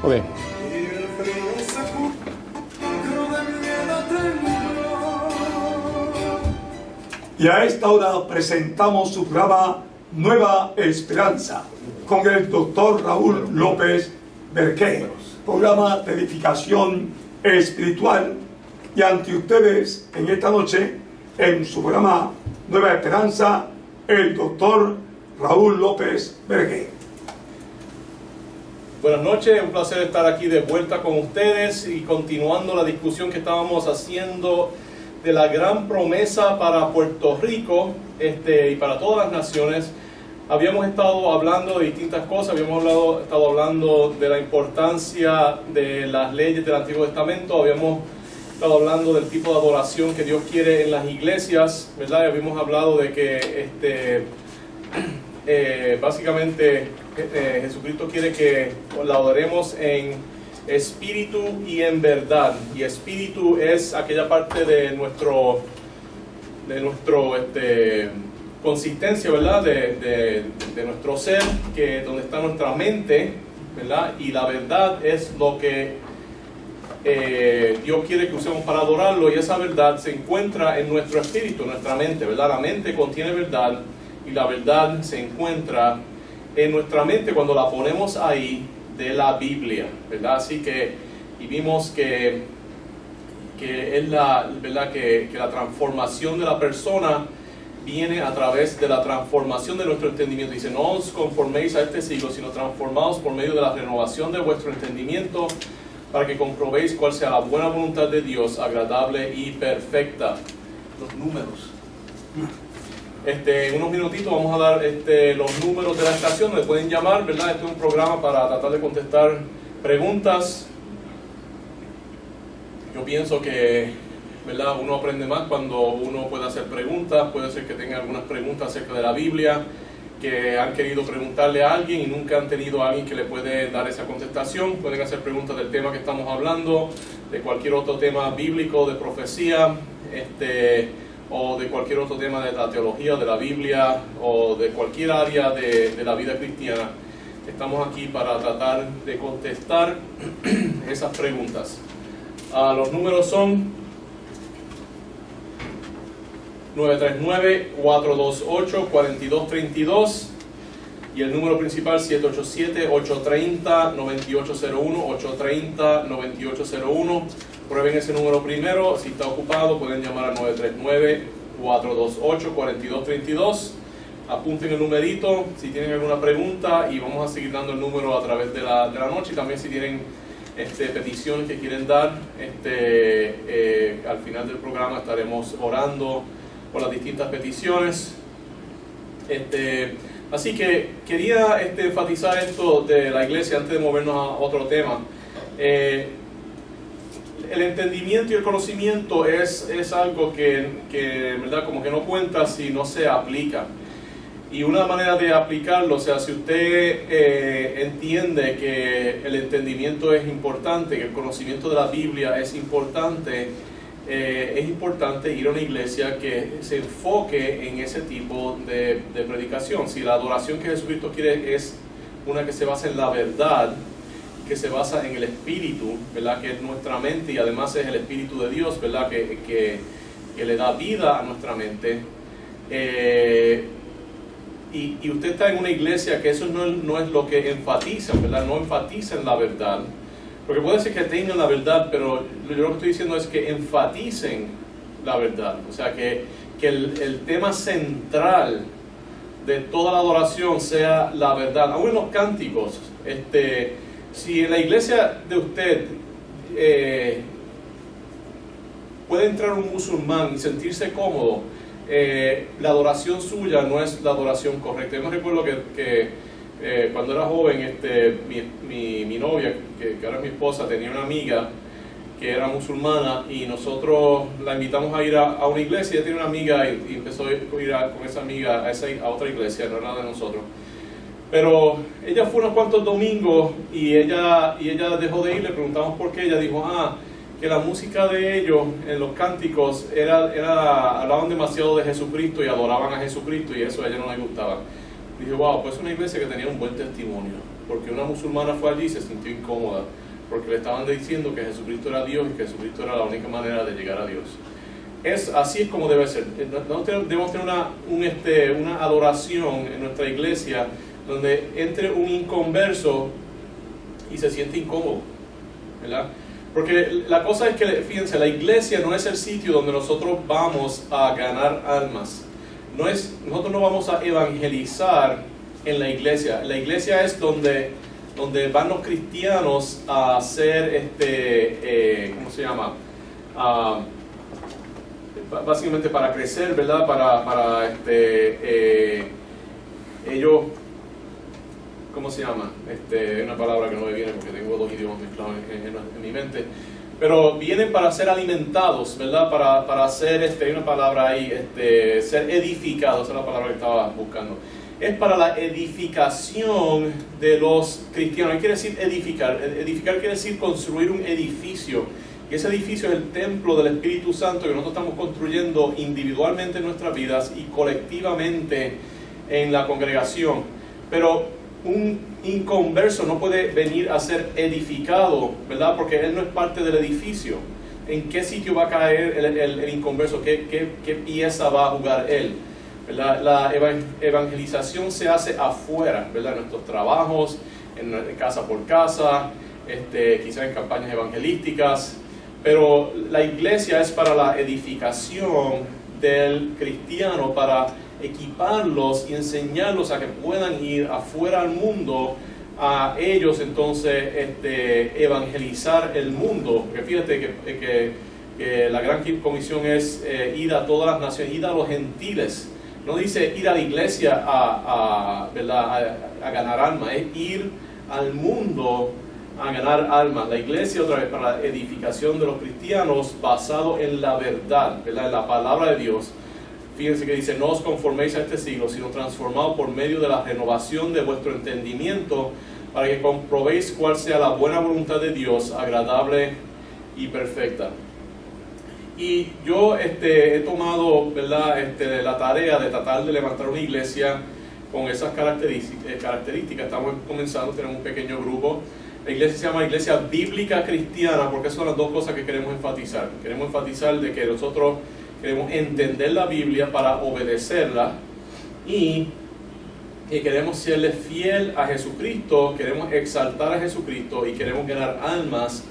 Ok. Y a esta hora presentamos su programa Nueva Esperanza con el doctor Raúl López Berqué, programa de edificación espiritual. Y ante ustedes en esta noche, en su programa Nueva Esperanza, el doctor Raúl López Berqué. Buenas noches, un placer estar aquí de vuelta con ustedes y continuando la discusión que estábamos haciendo de la gran promesa para Puerto Rico y para todas las naciones. Habíamos estado hablando de distintas cosas, habíamos estado hablando de la importancia de las leyes del Antiguo Testamento, habíamos estado hablando del tipo de adoración que Dios quiere en las iglesias, ¿verdad? Y habíamos hablado de que básicamente Jesucristo quiere que la adoremos en espíritu y en verdad, y espíritu es aquella parte de nuestro consistencia, ¿verdad? De nuestro ser, que donde está nuestra mente, ¿verdad? Y la verdad es lo que Dios quiere que usemos para adorarlo, y esa verdad se encuentra en nuestro espíritu, nuestra mente, ¿verdad? La mente contiene verdad y la verdad se encuentra en nuestra mente cuando la ponemos ahí de la Biblia, ¿verdad? Así que, y vimos que es ¿verdad? Que la transformación de la persona viene a través de la transformación de nuestro entendimiento. Dice, no os conforméis a este siglo, sino transformaos por medio de la renovación de vuestro entendimiento, para que comprobéis cuál sea la buena voluntad de Dios, agradable y perfecta. Los números. En unos minutitos vamos a dar los números de la estación, me pueden llamar, ¿verdad? Este es un programa para tratar de contestar preguntas. Yo pienso que, ¿verdad? Uno aprende más cuando uno puede hacer preguntas. Puede ser que tenga algunas preguntas acerca de la Biblia, que han querido preguntarle a alguien y nunca han tenido a alguien que le puede dar esa contestación. Pueden hacer preguntas del tema que estamos hablando, de cualquier otro tema bíblico, de profecía, o de cualquier otro tema de la teología, de la Biblia, o de cualquier área de la vida cristiana. Estamos aquí para tratar de contestar esas preguntas. Los números son 939-428-4232 y el número principal 787-830-9801, 830-9801. Prueben ese número primero. Si está ocupado pueden llamar al 939-428-4232. Apunten el numerito si tienen alguna pregunta y vamos a seguir dando el número a través de la noche. Y también si tienen peticiones que quieren dar, al final del programa estaremos orando por las distintas peticiones. Así que quería enfatizar esto de la iglesia antes de movernos a otro tema. El entendimiento y el conocimiento es algo que ¿verdad? Como que no cuenta si no se aplica. Y una manera de aplicarlo, o sea, si usted entiende que el entendimiento es importante, que el conocimiento de la Biblia es importante ir a una iglesia que se enfoque en ese tipo de predicación. Si la adoración que Jesucristo quiere es una que se basa en la verdad, que se basa en el Espíritu, ¿verdad? Que es nuestra mente y además es el Espíritu de Dios, ¿verdad? Que le da vida a nuestra mente. Y usted está en una iglesia que eso no es lo que enfatiza, ¿verdad? No enfatiza en la verdad. Porque puede ser que tengan la verdad, pero yo lo que estoy diciendo es que enfaticen la verdad. O sea, que el tema central de toda la adoración sea la verdad. Aún en los cánticos, si en la iglesia de usted puede entrar un musulmán y sentirse cómodo, la adoración suya no es la adoración correcta. Yo me recuerdo que cuando era joven, mi novia, que ahora es mi esposa, tenía una amiga que era musulmana y nosotros la invitamos a ir a una iglesia. Ella tiene una amiga y empezó a ir con esa amiga a otra iglesia, no era de nosotros. Pero ella fue unos cuantos domingos y ella dejó de ir. Le preguntamos por qué. Ella dijo, que la música de ellos en los cánticos hablaban demasiado de Jesucristo y adoraban a Jesucristo, y eso a ella no le gustaba. dije, wow, pues es una iglesia que tenía un buen testimonio, porque una musulmana fue allí y se sintió incómoda, porque le estaban diciendo que Jesucristo era Dios y que Jesucristo era la única manera de llegar a Dios. Así es como debe ser. Nosotros debemos tener una adoración en nuestra iglesia donde entre un inconverso y se siente incómodo, ¿verdad? Porque la cosa es que, fíjense, la iglesia no es el sitio donde nosotros vamos a ganar almas. Nosotros no vamos a evangelizar en la iglesia. La iglesia es donde van los cristianos a hacer, ¿cómo se llama? Básicamente para crecer, ¿verdad? Para ellos, ¿cómo se llama? Una palabra que no me viene porque tengo dos idiomas mezclados en mi mente. Pero vienen para ser alimentados, ¿verdad? Para ser, hay una palabra ahí, ser edificados, esa es la palabra que estaba buscando. Es para la edificación de los cristianos. ¿Qué quiere decir edificar? Edificar quiere decir construir un edificio. Y ese edificio es el templo del Espíritu Santo que nosotros estamos construyendo individualmente en nuestras vidas y colectivamente en la congregación. Pero un inconverso no puede venir a ser edificado, ¿verdad? Porque él no es parte del edificio. ¿En qué sitio va a caer el inconverso? ¿Qué pieza va a jugar él? ¿Verdad? La evangelización se hace afuera, ¿verdad? En nuestros trabajos, en casa por casa, quizás en campañas evangelísticas. Pero la iglesia es para la edificación del cristiano, para equiparlos y enseñarlos a que puedan ir afuera al mundo, a ellos entonces evangelizar el mundo. Porque fíjate que la gran comisión es ir a todas las naciones, ir a los gentiles. No dice ir a la iglesia ¿verdad? a ganar almas, es ir al mundo a ganar almas. La iglesia, otra vez, para la edificación de los cristianos basado en la verdad, ¿verdad? En la palabra de Dios. Fíjense que dice, no os conforméis a este siglo, sino transformados por medio de la renovación de vuestro entendimiento, para que comprobéis cuál sea la buena voluntad de Dios, agradable y perfecta. Y yo he tomado, ¿verdad? La tarea de tratar de levantar una iglesia con esas características. Estamos comenzando, tenemos un pequeño grupo. La iglesia se llama Iglesia Bíblica Cristiana, porque son las dos cosas que queremos enfatizar. Queremos enfatizar de que nosotros queremos entender la Biblia para obedecerla y que queremos serle fiel a Jesucristo, queremos exaltar a Jesucristo y queremos ganar almas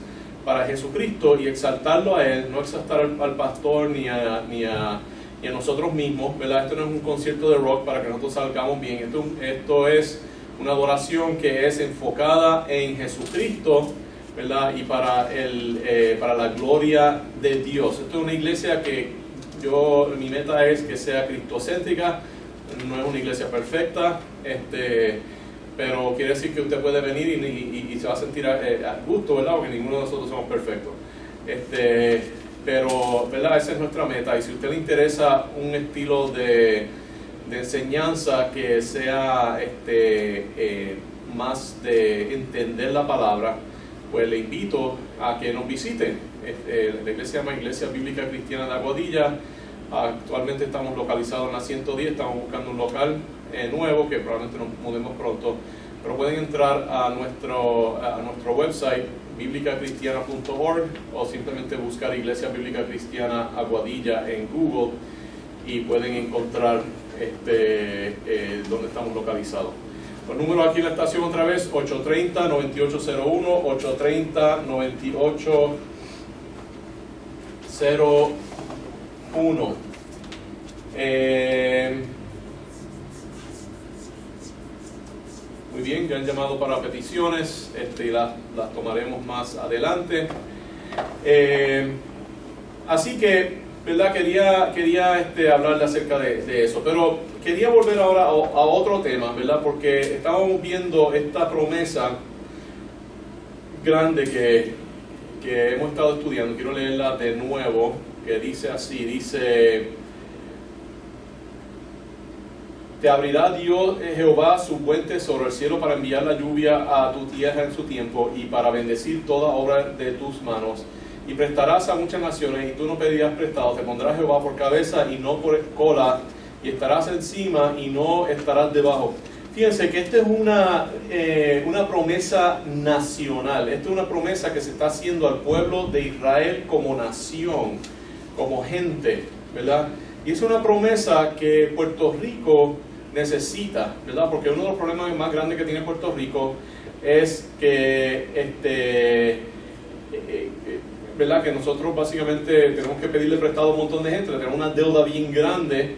para Jesucristo y exaltarlo a Él, no exaltar al pastor ni a nosotros mismos, ¿verdad? Esto no es un concierto de rock para que nosotros salgamos bien, esto es una adoración que es enfocada en Jesucristo, ¿verdad? Y para la gloria de Dios. Esto es una iglesia que mi meta es que sea cristocéntrica, no es una iglesia perfecta, pero quiere decir que usted puede venir y se va a sentir a gusto, ¿verdad? Porque ninguno de nosotros somos perfectos. Pero, ¿verdad? Esa es nuestra meta. Y si a usted le interesa un estilo de enseñanza que sea más de entender la palabra, pues le invito a que nos visite. La iglesia se llama Iglesia Bíblica Cristiana de Aguadilla. Actualmente estamos localizados en la 110, estamos buscando un local nuevo que probablemente nos mudemos pronto, pero pueden entrar a nuestro website biblicacristiana.org o simplemente buscar Iglesia Bíblica Cristiana Aguadilla en Google y pueden encontrar donde estamos localizados. El número aquí en la estación otra vez, 830-9801, 830-9801. Muy bien, ya han llamado para peticiones, las tomaremos más adelante. Así que, ¿verdad? Quería hablarle acerca de eso, pero quería volver ahora a otro tema, ¿verdad? Porque estábamos viendo esta promesa grande que hemos estado estudiando. Quiero leerla de nuevo, que dice así, te abrirá Dios Jehová su buen tesoro, el cielo, para enviar la lluvia a tu tierra en su tiempo y para bendecir toda obra de tus manos. Y prestarás a muchas naciones y tú no pedirás prestado. Te pondrá Jehová por cabeza y no por cola, y estarás encima y no estarás debajo. Fíjense que esta es una promesa nacional. Esta es una promesa que se está haciendo al pueblo de Israel como nación, como gente, ¿verdad? Y es una promesa que Puerto Rico necesita, ¿verdad? Porque uno de los problemas más grandes que tiene Puerto Rico es que, ¿verdad? Que nosotros básicamente tenemos que pedirle prestado a un montón de gente, tenemos una deuda bien grande.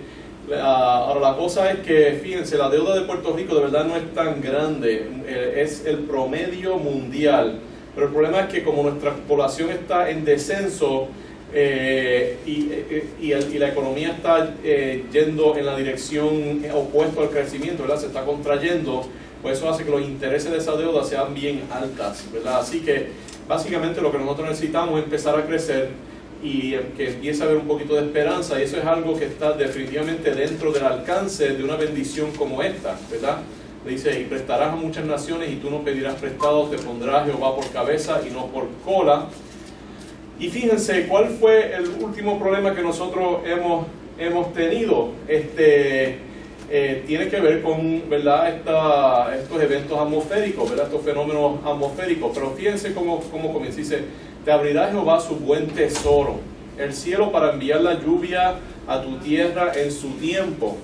Ahora la cosa es que, fíjense, la deuda de Puerto Rico de verdad no es tan grande, es el promedio mundial, pero el problema es que como nuestra población está en descenso y la economía está yendo en la dirección opuesta al crecimiento, ¿verdad? Se está contrayendo, pues eso hace que los intereses de esa deuda sean bien altas, ¿verdad? Así que básicamente lo que nosotros necesitamos es empezar a crecer y que empiece a haber un poquito de esperanza, y eso es algo que está definitivamente dentro del alcance de una bendición como esta, ¿verdad? Dice, y prestarás a muchas naciones y tú no pedirás prestado, te pondrás Jehová por cabeza y no por cola. Y fíjense, ¿cuál fue el último problema que nosotros hemos tenido? Tiene que ver con, ¿verdad? Estos eventos atmosféricos, ¿verdad? Estos fenómenos atmosféricos. Pero fíjense cómo comienza. Dice, te abrirá Jehová su buen tesoro, el cielo para enviar la lluvia a tu tierra en su tiempo,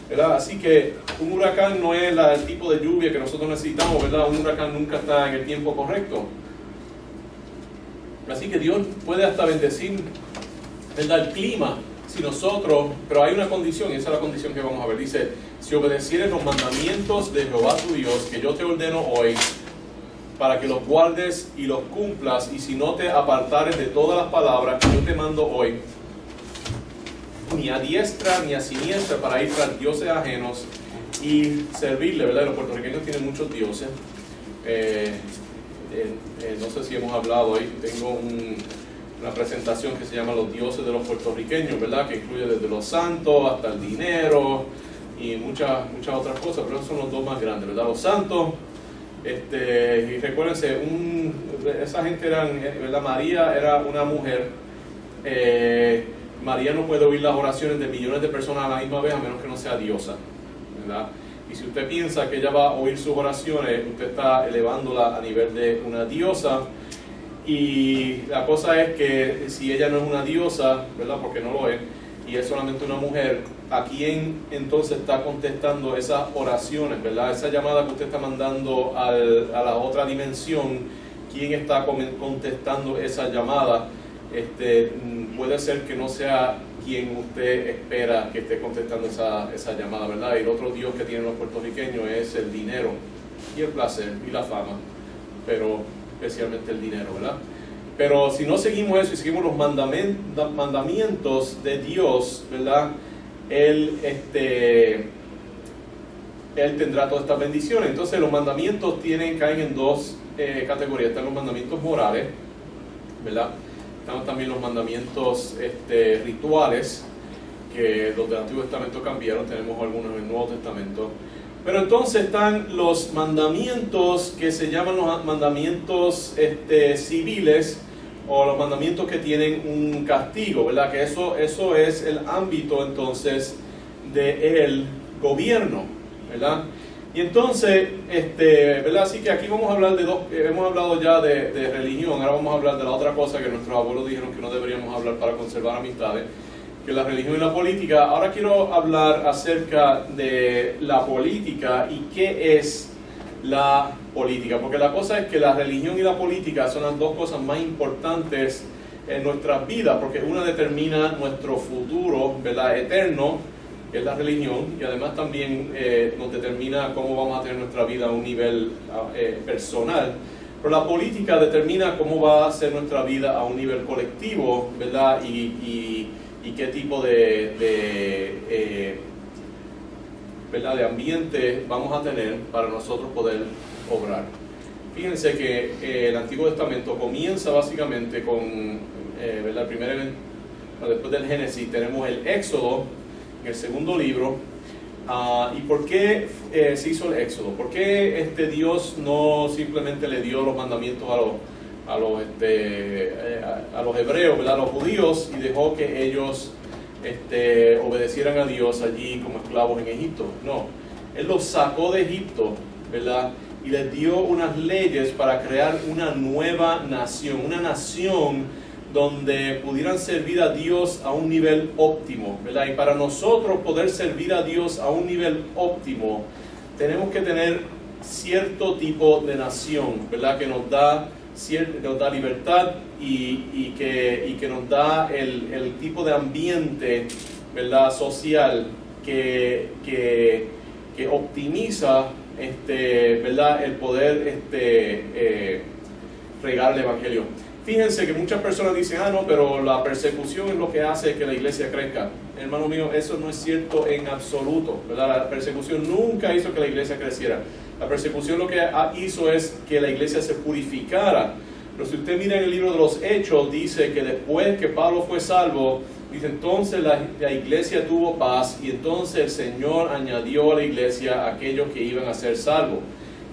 ¿verdad? Así que un huracán no es el tipo de lluvia que nosotros necesitamos, ¿verdad? Un huracán nunca está en el tiempo correcto. Así que Dios puede hasta bendecir, ¿verdad? El clima, si nosotros, pero hay una condición, y esa es la condición que vamos a ver. Dice, si obedecieres los mandamientos de Jehová tu Dios, que yo te ordeno hoy, para que los guardes y los cumplas, y si no te apartares de todas las palabras que yo te mando hoy, ni a diestra ni a siniestra, para ir tras dioses ajenos y servirle, ¿verdad? Los puertorriqueños tienen muchos dioses. No sé si hemos hablado hoy, tengo una presentación que se llama Los dioses de los puertorriqueños, ¿verdad? Que incluye desde los santos hasta el dinero y muchas otras cosas, pero esos son los dos más grandes, ¿verdad? Los santos. Y recuérdense, esa gente eran, ¿verdad? María era una mujer. María no puede oír las oraciones de millones de personas a la misma vez, a menos que no sea diosa, ¿verdad? Y si usted piensa que ella va a oír sus oraciones, usted está elevándola a nivel de una diosa. Y la cosa es que si ella no es una diosa, ¿verdad? Porque no lo es, y es solamente una mujer, ¿a quién entonces está contestando esas oraciones, ¿verdad? Esa llamada que usted está mandando a la otra dimensión, ¿quién está contestando esa llamada? Puede ser que no sea quien usted espera que esté contestando esa llamada, ¿verdad? Y el otro Dios que tienen los puertorriqueños es el dinero y el placer y la fama, pero especialmente el dinero, ¿verdad? Pero si no seguimos eso y seguimos los mandamientos de Dios, ¿verdad? Él tendrá todas estas bendiciones. Entonces los mandamientos caen en dos categorías. Están los mandamientos morales, ¿verdad? Están también los mandamientos rituales, que los del Antiguo Testamento cambiaron, tenemos algunos en el Nuevo Testamento. Pero entonces están los mandamientos que se llaman los mandamientos civiles, o los mandamientos que tienen un castigo, ¿verdad? Que eso es el ámbito entonces del gobierno, ¿verdad? Y entonces, ¿verdad? Así que aquí vamos a hablar de dos, hemos hablado ya de religión, ahora vamos a hablar de la otra cosa que nuestros abuelos dijeron que no deberíamos hablar para conservar amistades, que es la religión y la política. Ahora quiero hablar acerca de la política y qué es la política, porque la cosa es que la religión y la política son las dos cosas más importantes en nuestras vidas, porque una determina nuestro futuro, ¿verdad? Eterno, que es la religión, y además también nos determina cómo vamos a tener nuestra vida a un nivel personal. Pero la política determina cómo va a ser nuestra vida a un nivel colectivo, ¿verdad? Y qué tipo ¿verdad? De ambiente vamos a tener para nosotros poder obrar. Fíjense que el Antiguo Testamento comienza básicamente con, ¿verdad? Después del Génesis tenemos el Éxodo, en el segundo libro. ¿Y por qué se hizo el Éxodo? ¿Por qué Dios no simplemente le dio los mandamientos a los hebreos, ¿verdad? A los judíos, y dejó que ellos obedecieran a Dios allí como esclavos en Egipto? No, Él los sacó de Egipto, ¿verdad? Y les dio unas leyes para crear una nueva nación, una nación donde pudieran servir a Dios a un nivel óptimo, ¿verdad? Y para nosotros poder servir a Dios a un nivel óptimo, tenemos que tener cierto tipo de nación, ¿verdad? Que nos da libertad y que nos da el tipo de ambiente, ¿verdad? Social que optimiza, ¿verdad? El poder regar el Evangelio. Fíjense que muchas personas dicen, no, pero la persecución es lo que hace que la iglesia crezca. Hermano mío, eso no es cierto en absoluto, ¿verdad? La persecución nunca hizo que la iglesia creciera. La persecución lo que hizo es que la iglesia se purificara. Pero si usted mira en el libro de los Hechos, dice que después que Pablo fue salvo, dice entonces la iglesia tuvo paz y entonces el Señor añadió a la iglesia a aquellos que iban a ser salvos.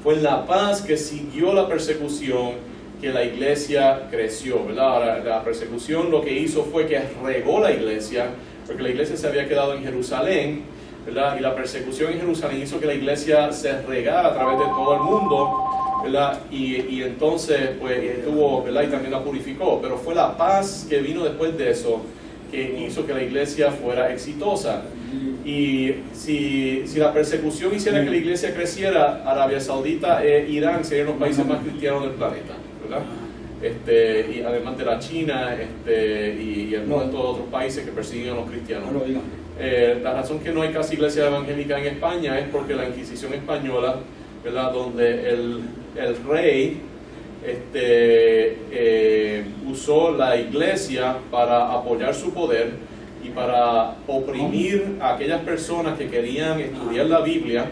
Fue en la paz que siguió la persecución que la iglesia creció, ¿verdad? Ahora, la persecución lo que hizo fue que regó la iglesia, porque la iglesia se había quedado en Jerusalén, ¿verdad? Y la persecución en Jerusalén hizo que la iglesia se regara a través de todo el mundo, ¿verdad? Y entonces, pues, tuvo, ¿verdad? Y también la purificó, pero fue la paz que vino después de eso que hizo que la iglesia fuera exitosa. Y si la persecución hiciera que la iglesia creciera, Arabia Saudita e Irán serían los países más cristianos del planeta, ¿verdad? Y además de la China y algunos de estos otros países que persiguen a los cristianos. La razón que no hay casi iglesia evangélica en España es porque la Inquisición española, ¿verdad? Donde el rey usó la iglesia para apoyar su poder y para oprimir a aquellas personas que querían estudiar la Biblia,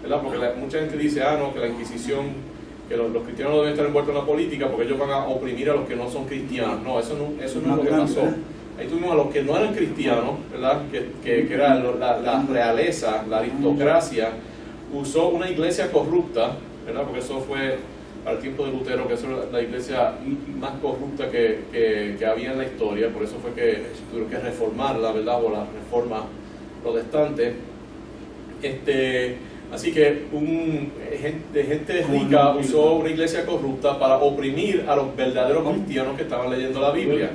¿verdad? Porque mucha gente dice, no, que la Inquisición, que los cristianos no deben estar envueltos en la política porque ellos van a oprimir a los que no son cristianos. No, eso no es lo que pasó. Ahí tuvimos a los que no eran cristianos, ¿verdad? Que era la realeza, la aristocracia, usó una iglesia corrupta, ¿verdad? Porque eso fue al tiempo de Lutero, que eso era la iglesia más corrupta que había en la historia, por eso fue que tuvieron que reformarla, ¿verdad? O la reforma protestante. Así que gente rica usó una iglesia corrupta para oprimir a los verdaderos cristianos que estaban leyendo la Biblia,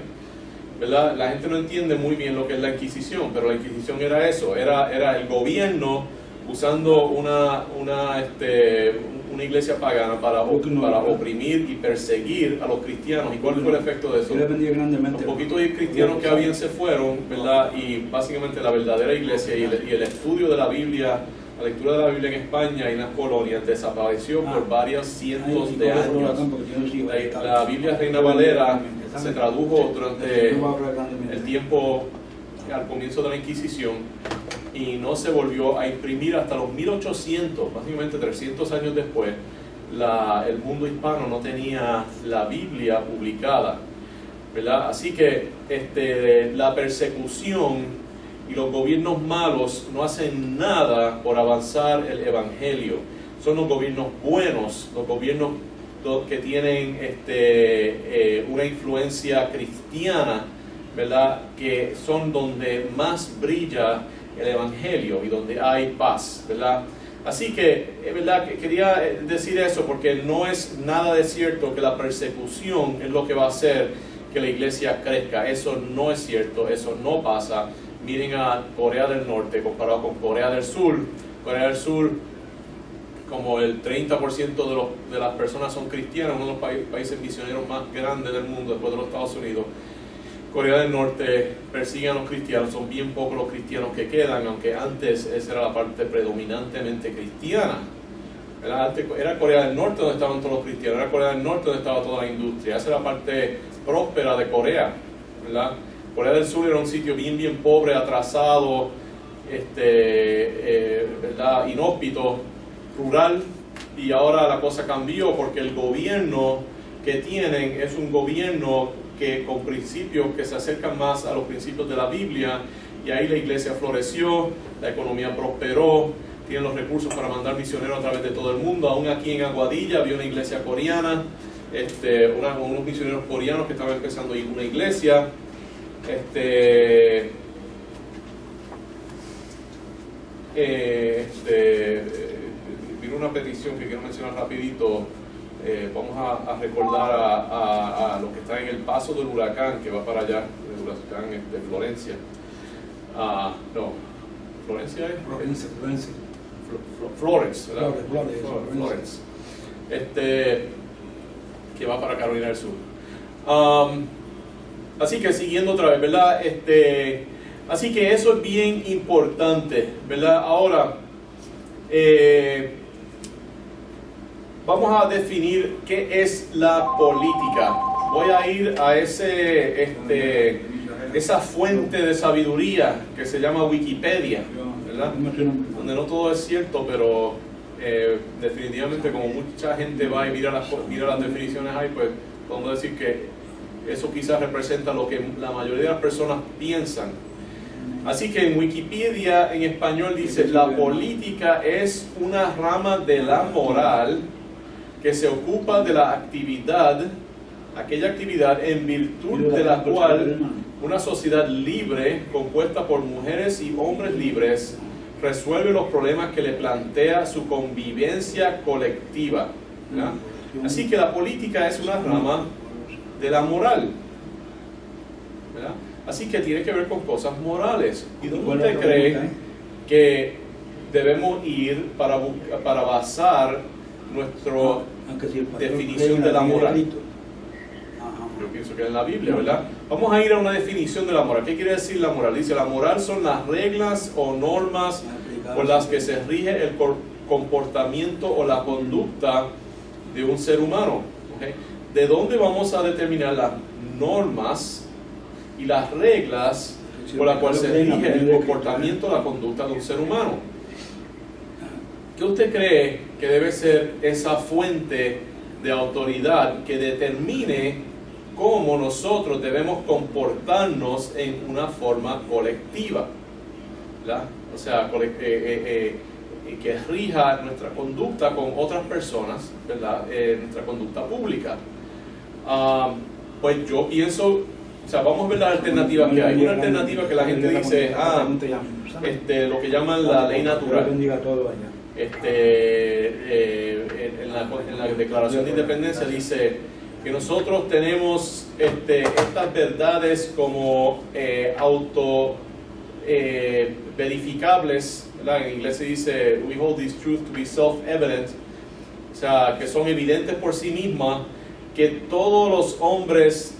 ¿verdad? La gente no entiende muy bien lo que es la Inquisición, pero la Inquisición era eso, era el gobierno usando una iglesia pagana para oprimir y perseguir a los cristianos. ¿Y cuál fue el efecto de eso? Los poquitos cristianos que habían se fueron, ¿verdad? Y básicamente la verdadera iglesia y el estudio de la Biblia, la lectura de la Biblia en España y en las colonias desapareció por varios cientos de años. La Biblia Reina Valera se tradujo durante el tiempo al comienzo de la Inquisición y no se volvió a imprimir hasta los 1800, básicamente 300 años después. El mundo hispano no tenía la Biblia publicada, ¿verdad? Así que la persecución y los gobiernos malos no hacen nada por avanzar el Evangelio. Son los gobiernos buenos, los gobiernos que tienen una influencia cristiana, ¿verdad? Que son donde más brilla el Evangelio y donde hay paz, ¿verdad? Así que, ¿verdad? Quería decir eso porque no es nada de cierto que la persecución es lo que va a hacer que la iglesia crezca. Eso no es cierto, eso no pasa. Miren a Corea del Norte comparado con Corea del Sur. Corea del Sur, como el 30% de las personas son cristianas, uno de los países misioneros más grandes del mundo después de los Estados Unidos. Corea del Norte persigue a los cristianos, son bien pocos los cristianos que quedan, aunque antes esa era la parte predominantemente cristiana. Era Corea del Norte donde estaban todos los cristianos, era Corea del Norte donde estaba toda la industria, esa era la parte próspera de Corea, ¿verdad? Corea del Sur era un sitio bien pobre, atrasado, ¿verdad? Inhóspito, rural, y ahora la cosa cambió porque el gobierno que tienen es un gobierno con principios que se acercan más a los principios de la Biblia, y ahí la iglesia floreció, la economía prosperó, tienen los recursos para mandar misioneros a través de todo el mundo. Aún aquí en Aguadilla había una iglesia coreana, unos misioneros coreanos que estaban empezando una iglesia. vino una petición que quiero mencionar rapidito. Vamos a recordar a los que están en el paso del huracán que va para allá, el huracán de Florencia. No, Florencia es Florence, ¿verdad? Florence. Que va para Carolina del Sur. Así que siguiendo otra vez, ¿verdad? Así que eso es bien importante, ¿verdad? Ahora, vamos a definir qué es la política. Voy a ir a esa fuente de sabiduría que se llama Wikipedia, ¿verdad? Donde no todo es cierto, pero definitivamente como mucha gente va y mira las definiciones ahí, pues podemos decir que eso quizás representa lo que la mayoría de las personas piensan. Así que en Wikipedia en español dice: la política es una rama de la moral que se ocupa de aquella actividad en virtud de la cual una sociedad libre, compuesta por mujeres y hombres libres, resuelve los problemas que le plantea su convivencia colectiva, ¿verdad? Así que la política es una rama de la moral, ¿verdad? Así que tiene que ver con cosas morales. ¿Y dónde usted cree que debemos ir para basar nuestra definición de la moral? Yo pienso que es en la Biblia, ¿verdad? Vamos a ir a una definición de la moral. ¿Qué quiere decir la moral? Dice: la moral son las reglas o normas por las que se rige el comportamiento o la conducta de un ser humano. ¿Okay? ¿De dónde vamos a determinar las normas y las reglas por las cuales se rige el comportamiento o la conducta de un ser humano? ¿Qué usted cree que debe ser esa fuente de autoridad que determine cómo nosotros debemos comportarnos en una forma colectiva, ¿verdad? O sea, que rija nuestra conducta con otras personas, ¿verdad? Nuestra conducta pública. Pues yo pienso, o sea, vamos a ver las alternativas que hay. Una alternativa que la gente dice, lo que llaman la ley natural. En la Declaración de Independencia dice que nosotros tenemos estas verdades como verificables, ¿verdad? En inglés se dice we hold this truth to be self-evident, o sea, que son evidentes por sí mismas, que todos los hombres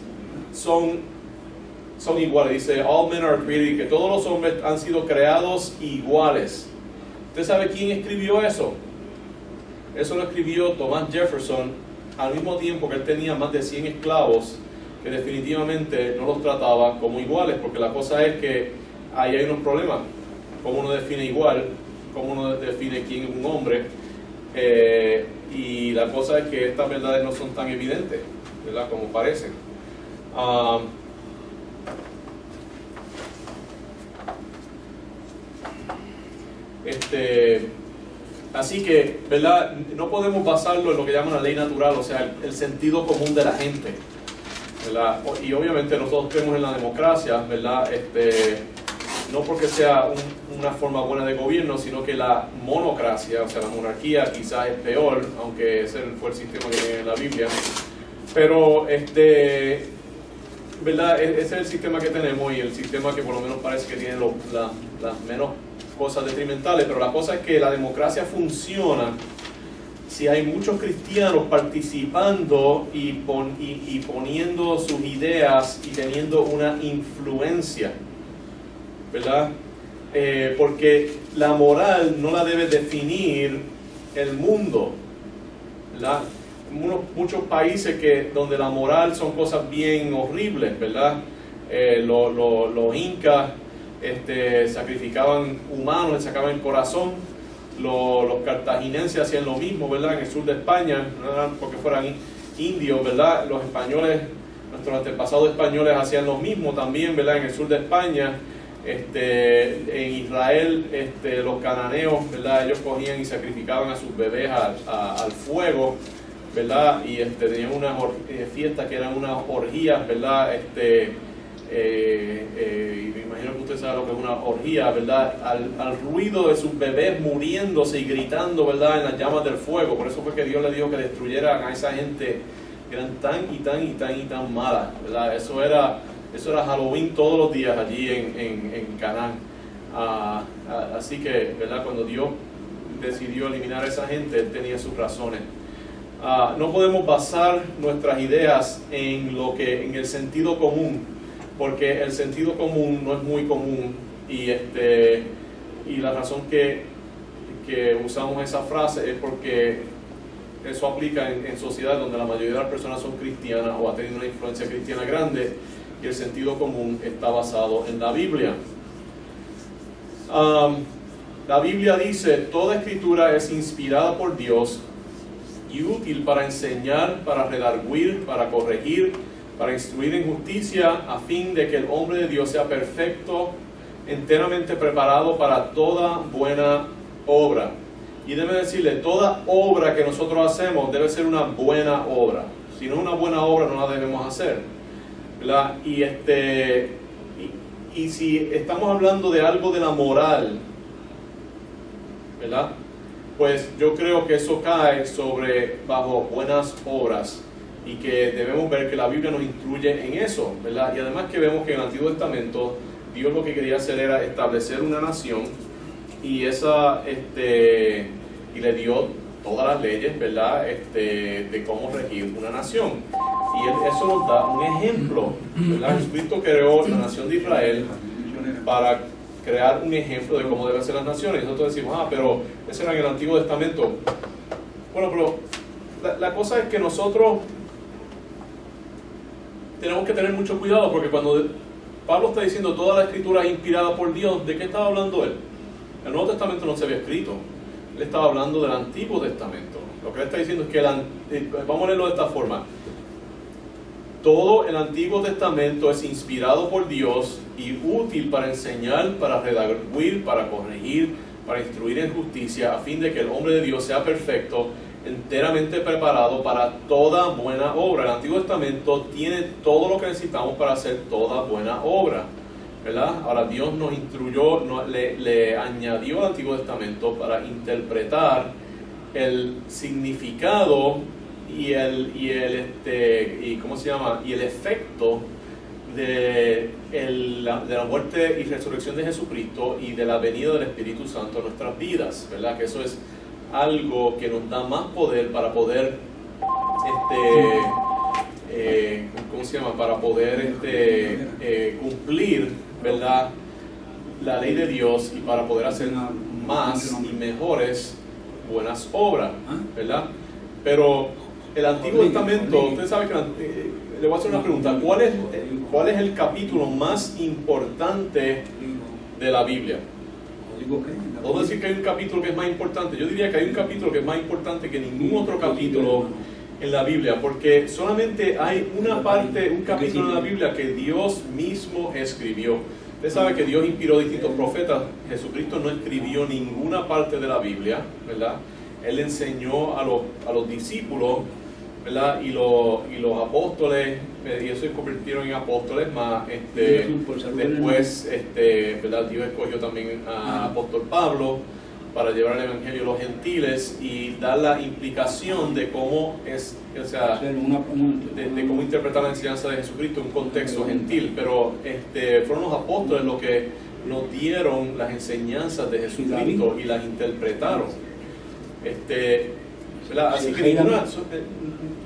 son iguales. Dice all men are created, que todos los hombres han sido creados iguales. ¿Usted sabe quién escribió eso? Eso lo escribió Thomas Jefferson al mismo tiempo que él tenía más de 100 esclavos que definitivamente no los trataba como iguales, porque la cosa es que ahí hay unos problemas. ¿Cómo uno define igual? ¿Cómo uno define quién es un hombre? Y la cosa es que estas verdades no son tan evidentes, ¿verdad? Como parecen. Así que, ¿verdad? No podemos basarlo en lo que llaman la ley natural, o sea, el sentido común de la gente, ¿verdad? Y obviamente nosotros creemos en la democracia, ¿verdad? No porque sea una forma buena de gobierno, sino que la monocracia, o sea, la monarquía quizás es peor, aunque ese fue el sistema que tiene en la Biblia. Pero, ¿verdad? Ese es el sistema que tenemos y el sistema que por lo menos parece que tiene las menos cosas detrimentales, pero la cosa es que la democracia funciona si hay muchos cristianos participando y poniendo sus ideas y teniendo una influencia, ¿verdad? Porque la moral no la debe definir el mundo, ¿verdad? Muchos países donde la moral son cosas bien horribles, ¿verdad? Los incas sacrificaban humanos, les sacaban el corazón. Los cartaginenses hacían lo mismo, ¿verdad? En el sur de España, no eran porque fueran indios, ¿verdad? Los españoles, nuestros antepasados españoles hacían lo mismo también, ¿verdad? En el sur de España. En Israel, los cananeos, ¿verdad? Ellos cogían y sacrificaban a sus bebés al fuego, ¿verdad? Y tenían unas fiestas que eran unas orgías, ¿verdad? y me imagino que usted sabe lo que es una orgía, ¿verdad? Al ruido de sus bebés muriéndose y gritando, ¿verdad? En las llamas del fuego. Por eso fue que Dios le dijo que destruyeran a esa gente que eran tan malas, ¿verdad? Eso era Halloween todos los días allí en Canaán. Así que, ¿verdad? Cuando Dios decidió eliminar a esa gente, Él tenía sus razones. No podemos basar nuestras ideas en el sentido común, porque el sentido común no es muy común, y la razón que usamos esa frase es porque eso aplica en sociedades donde la mayoría de las personas son cristianas o ha tenido una influencia cristiana grande, y el sentido común está basado en la Biblia. La Biblia dice: toda escritura es inspirada por Dios y útil para enseñar, para redarguir, para corregir, para instruir en justicia, a fin de que el hombre de Dios sea perfecto, enteramente preparado para toda buena obra. Y debe decirle, toda obra que nosotros hacemos debe ser una buena obra. Si no es una buena obra, no la debemos hacer, ¿verdad? Y si estamos hablando de algo de la moral, ¿verdad? Pues yo creo que eso cae bajo buenas obras, y que debemos ver que la Biblia nos instruye en eso, ¿verdad? Y además que vemos que en el Antiguo Testamento Dios lo que quería hacer era establecer una nación, y y le dio todas las leyes, ¿verdad? De cómo regir una nación. Y eso nos da un ejemplo, ¿verdad? Jesucristo creó la nación de Israel para crear un ejemplo de cómo deben ser las naciones. Nosotros decimos, pero eso era en el Antiguo Testamento. Bueno, pero la cosa es que nosotros tenemos que tener mucho cuidado, porque cuando Pablo está diciendo toda la escritura es inspirada por Dios, ¿de qué estaba hablando él? El Nuevo Testamento no se había escrito. Él estaba hablando del Antiguo Testamento. Lo que él está diciendo es que vamos a leerlo de esta forma: todo el Antiguo Testamento es inspirado por Dios y útil para enseñar, para redarguir, para corregir, para instruir en justicia, a fin de que el hombre de Dios sea perfecto, enteramente preparado para toda buena obra. El Antiguo Testamento tiene todo lo que necesitamos para hacer toda buena obra, ¿verdad? Ahora Dios nos instruyó, le añadió al Antiguo Testamento para interpretar el significado y el efecto de la muerte y resurrección de Jesucristo y de la venida del Espíritu Santo a nuestras vidas, ¿verdad? Que eso es algo que nos da más poder para poder para poder cumplir, ¿verdad?, la ley de Dios, y para poder hacer más y mejores buenas obras, ¿verdad? Pero el Antiguo Testamento, usted sabe que le voy a hacer una pregunta: ¿cuál es el capítulo más importante de la Biblia? ¿Puedo decir que hay un capítulo que es más importante? Yo diría que hay un capítulo que es más importante que ningún otro capítulo en la Biblia, porque solamente hay un capítulo en la Biblia que Dios mismo escribió. Usted sabe que Dios inspiró distintos profetas. Jesucristo no escribió ninguna parte de la Biblia, ¿verdad? Él enseñó a los discípulos, ¿verdad? Y los apóstoles, y ellos se convirtieron en apóstoles más. Después, ¿verdad? Dios escogió también a apóstol Pablo para llevar el evangelio a los gentiles y dar la implicación de cómo de cómo interpretar la enseñanza de Jesucristo en un contexto gentil. Pero fueron los apóstoles los que nos dieron las enseñanzas de Jesucristo y las interpretaron. ¿Verdad? Así que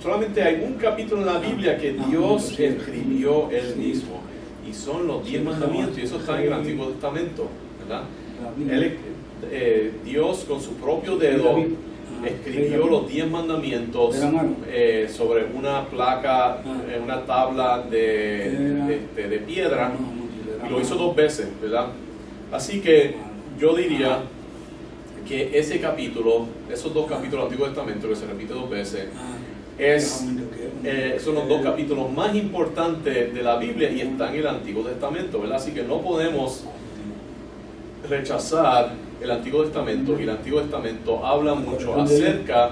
solamente hay un capítulo en la Biblia que Dios escribió Él mismo, y son los 10 mandamientos, y eso está en el Antiguo Testamento, ¿verdad? Dios con su propio dedo escribió los 10 mandamientos sobre una placa, una tabla de piedra, y lo hizo 2 veces, ¿verdad? Así que yo diría que ese capítulo, esos 2 capítulos del Antiguo Testamento que se repite 2 veces, son los 2 capítulos más importantes de la Biblia, y están en el Antiguo Testamento, ¿verdad? Así que no podemos rechazar el Antiguo Testamento, y el Antiguo Testamento habla mucho acerca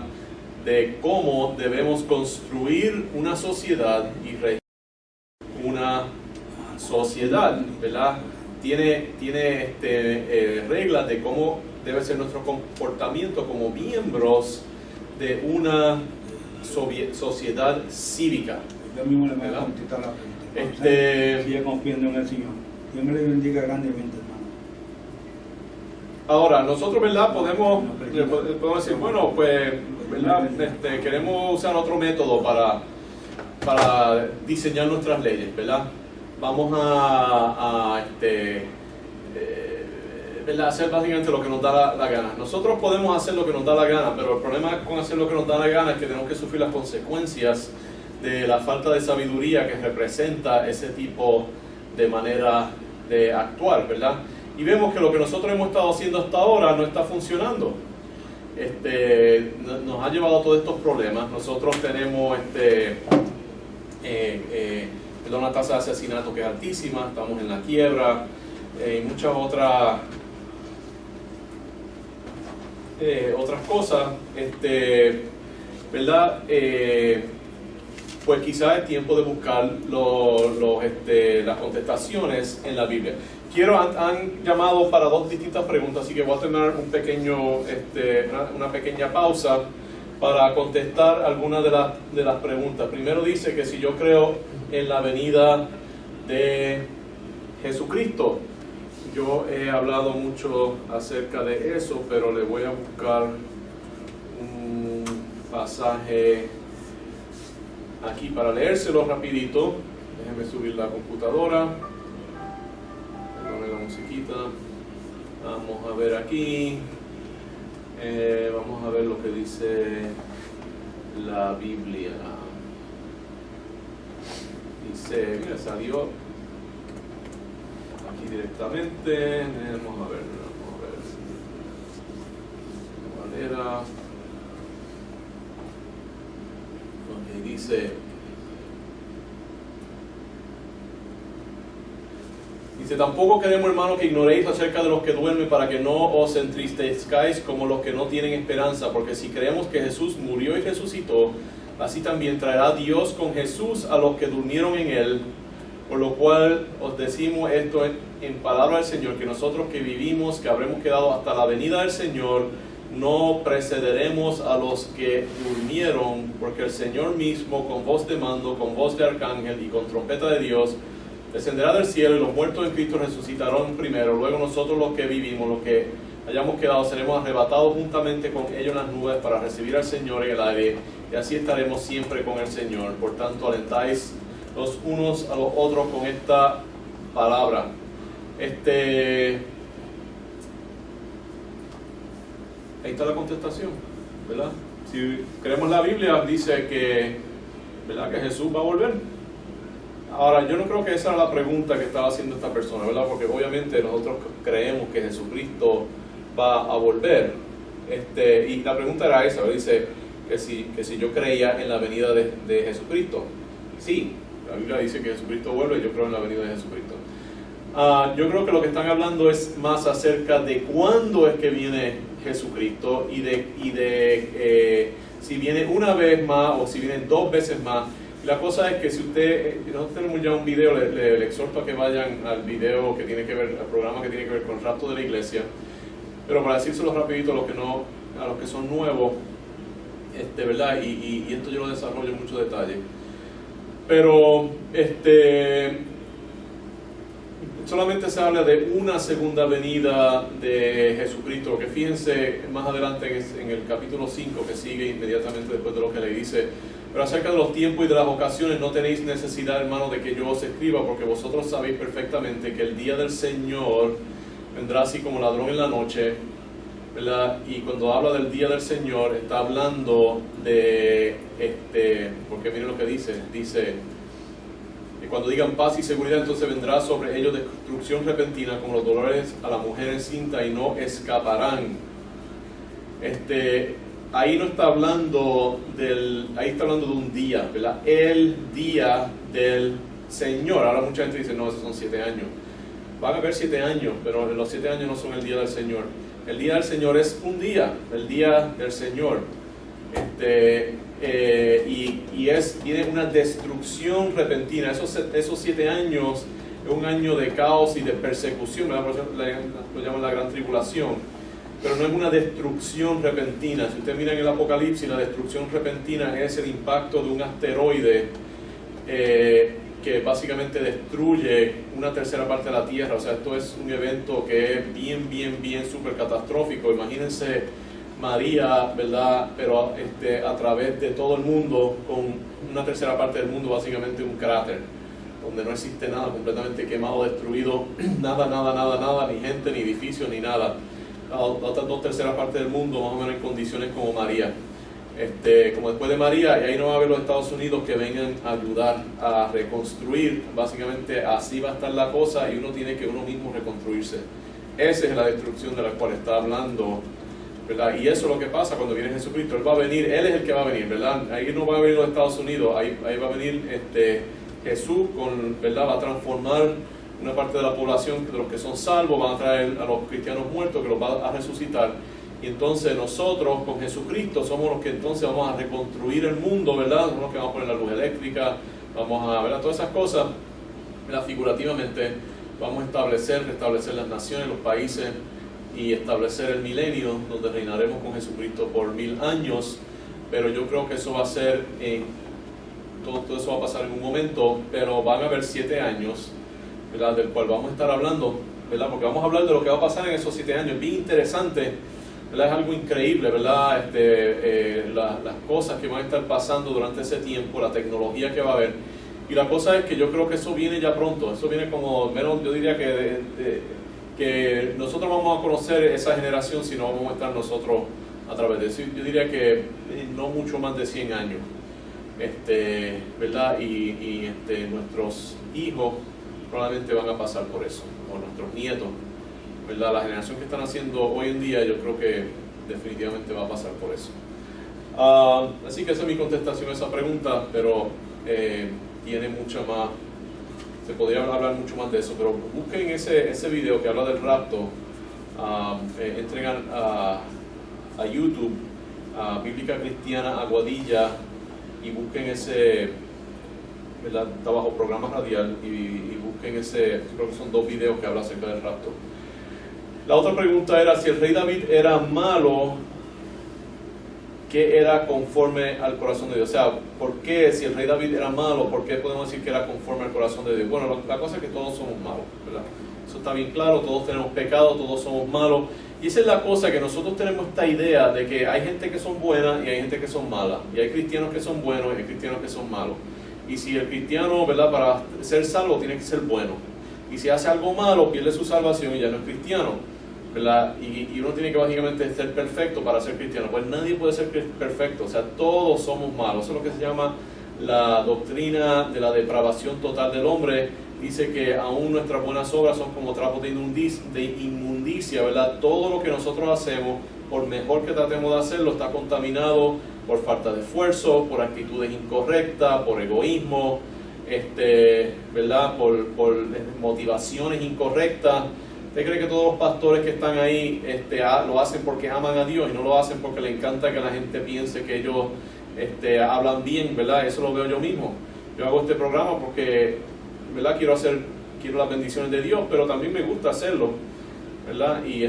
de cómo debemos construir una sociedad y regir una sociedad, ¿verdad? Tiene reglas de cómo debe ser nuestro comportamiento como miembros de una sociedad cívica. Yo mismo le voy a contestar la pregunta. Sigue confiando en el Señor. Dios me le bendiga grandemente, hermano. Ahora, nosotros, ¿verdad? Podemos decir, bueno, pues, ¿verdad? Queremos usar otro método para diseñar nuestras leyes, ¿verdad? Vamos ¿verdad? Hacer básicamente lo que nos da la gana. Nosotros podemos hacer lo que nos da la gana, pero el problema con hacer lo que nos da la gana es que tenemos que sufrir las consecuencias de la falta de sabiduría que representa ese tipo de manera de actuar, ¿verdad? Y vemos que lo que nosotros hemos estado haciendo hasta ahora no está funcionando. Nos ha llevado a todos estos problemas. Nosotros tenemos una tasa de asesinato que es altísima, estamos en la quiebra, y muchas otras cosas, ¿verdad? Pues quizás es tiempo de buscar las contestaciones en la Biblia. Han llamado para dos distintas preguntas, así que voy a tener una pequeña pausa para contestar algunas de las preguntas. Primero dice que si yo creo en la venida de Jesucristo. Yo he hablado mucho acerca de eso, pero le voy a buscar un pasaje aquí para leérselo rapidito. Déjenme subir la computadora. Perdone la musiquita. Vamos a ver aquí. Vamos a ver lo que dice la Biblia. Dice, mira, salió aquí directamente. Vamos a ver. ¿Cuál era? Ok, dice, tampoco queremos, hermano, que ignoréis acerca de los que duermen, para que no os entristezcáis como los que no tienen esperanza, porque si creemos que Jesús murió y resucitó, así también traerá Dios con Jesús a los que durmieron en él. Por lo cual os decimos esto en palabra del Señor, que nosotros que vivimos, que habremos quedado hasta la venida del Señor, no precederemos a los que durmieron, porque el Señor mismo, con voz de mando, con voz de arcángel y con trompeta de Dios, descenderá del cielo, y los muertos en Cristo resucitarán primero. Luego nosotros los que vivimos, los que hayamos quedado, seremos arrebatados juntamente con ellos en las nubes para recibir al Señor en el aire, y así estaremos siempre con el Señor. Por tanto, alentáis los unos a los otros con esta palabra. Ahí está la contestación, ¿verdad? Si creemos la Biblia, dice que, ¿verdad?, que Jesús va a volver. Ahora, yo no creo que esa era la pregunta que estaba haciendo esta persona, ¿verdad? Porque obviamente nosotros creemos que Jesucristo va a volver. Y la pregunta era esa, ¿verdad? Dice que si yo creía en la venida de Jesucristo. Sí, la Biblia dice que Jesucristo vuelve, y yo creo en la venida de Jesucristo. Yo creo que lo que están hablando es más acerca de cuándo es que viene Jesucristo, y de si viene una vez más o si vienen dos veces más. La cosa es que si nosotros tenemos ya un video, le exhorto a que vayan al video que tiene que ver, al programa que tiene que ver con el rapto de la iglesia. Pero para decírselo rapidito a los que son nuevos, ¿verdad? Y esto yo lo desarrollo en mucho detalle. Pero solamente se habla de una segunda venida de Jesucristo, que fíjense más adelante en el capítulo 5, que sigue inmediatamente después de lo que le dice. Pero acerca de los tiempos y de las ocasiones no tenéis necesidad, hermano, de que yo os escriba, porque vosotros sabéis perfectamente que el día del Señor vendrá así como ladrón en la noche, ¿verdad? Y cuando habla del día del Señor, está hablando de, porque miren lo que dice que cuando digan paz y seguridad, entonces vendrá sobre ellos destrucción repentina, como los dolores a la mujer encinta, y no escaparán. Ahí no está hablando ahí está hablando de un día, ¿verdad? El día del Señor. Ahora mucha gente dice, no, esos son 7 años. Van a haber 7 años, pero los 7 años no son el día del Señor. El día del Señor es un día, el día del Señor. Tiene una destrucción repentina. Esos 7 años es un año de caos y de persecución, ¿verdad? Por eso lo llaman la gran tribulación, pero no es una destrucción repentina. Si ustedes miran el Apocalipsis, la destrucción repentina es el impacto de un asteroide que básicamente destruye una tercera parte de la Tierra. O sea, esto es un evento que es bien súper catastrófico. Imagínense María, ¿verdad? Pero a través de todo el mundo, con una tercera parte del mundo básicamente un cráter, donde no existe nada, completamente quemado, destruido, nada, ni gente, ni edificio, ni nada. La otras dos terceras partes del mundo más o menos en condiciones como María. Como después de María, y ahí no va a haber los Estados Unidos que vengan a ayudar a reconstruir. Básicamente así va a estar la cosa, y uno tiene que uno mismo reconstruirse. Esa es la destrucción de la cual está hablando, ¿verdad? Y eso es lo que pasa cuando viene Jesucristo. Él va a venir, Él es el que va a venir, ¿verdad? Ahí no va a venir los Estados Unidos, ahí va a venir Jesús, ¿verdad? Va a transformar una parte de la población, de los que son salvos, van a traer a los cristianos muertos, que los va a resucitar. Y entonces nosotros con Jesucristo somos los que entonces vamos a reconstruir el mundo, ¿verdad? Somos los que vamos a poner la luz eléctrica, vamos a, ¿verdad? Todas esas cosas, ¿verdad? Figurativamente vamos a restablecer las naciones, los países, y establecer el milenio, donde reinaremos con Jesucristo por 1000 años. Pero yo creo que eso va a ser, todo eso va a pasar en un momento, pero van a haber 7 años, ¿verdad? Del cual vamos a estar hablando, ¿verdad? Porque vamos a hablar de lo que va a pasar en esos 7 años. Bien interesante, ¿verdad? Es algo increíble, ¿verdad? Las cosas que van a estar pasando durante ese tiempo, la tecnología que va a haber. Y la cosa es que yo creo que eso viene ya pronto. Eso viene como, menos, yo diría que nosotros vamos a conocer esa generación si no vamos a estar nosotros a través de eso. Yo diría que no mucho más de 100 años, ¿verdad? Y nuestros hijos probablemente van a pasar por eso, o nuestros nietos, ¿verdad? La generación que están haciendo hoy en día, yo creo que definitivamente va a pasar por eso. Así que esa es mi contestación a esa pregunta, pero tiene mucha más, se podría hablar mucho más de eso, pero busquen ese video que habla del rapto, entren a YouTube, a Bíblica Cristiana Aguadilla, y busquen ese, ¿verdad? Está bajo programa radial, y busquen creo que son 2 videos que hablan acerca del rapto. La otra pregunta era si el rey David era malo, ¿qué era conforme al corazón de Dios? O sea, ¿por qué si el rey David era malo, por qué podemos decir que era conforme al corazón de Dios? Bueno, la cosa es que todos somos malos, ¿verdad? Eso está bien claro, todos tenemos pecado, todos somos malos. Y esa es la cosa, que nosotros tenemos esta idea de que hay gente que son buenas y hay gente que son malas. Y hay cristianos que son buenos y hay cristianos que son malos. Y si el cristiano, ¿verdad?, para ser salvo tiene que ser bueno. Y si hace algo malo, pierde su salvación y ya no es cristiano, ¿verdad? Y uno tiene que básicamente ser perfecto para ser cristiano. Pues nadie puede ser perfecto, o sea, todos somos malos. Eso es lo que se llama la doctrina de la depravación total del hombre. Dice que aún nuestras buenas obras son como trapos de inmundicia, ¿verdad? Todo lo que nosotros hacemos, por mejor que tratemos de hacerlo, está contaminado por falta de esfuerzo, por actitudes incorrectas, por egoísmo, ¿verdad? Por motivaciones incorrectas. ¿Usted cree que todos los pastores que están ahí lo hacen porque aman a Dios y no lo hacen porque les encanta que la gente piense que ellos hablan bien, ¿verdad? Eso lo veo yo mismo. Yo hago este programa porque, ¿verdad?, quiero las bendiciones de Dios, pero también me gusta hacerlo, ¿verdad? Y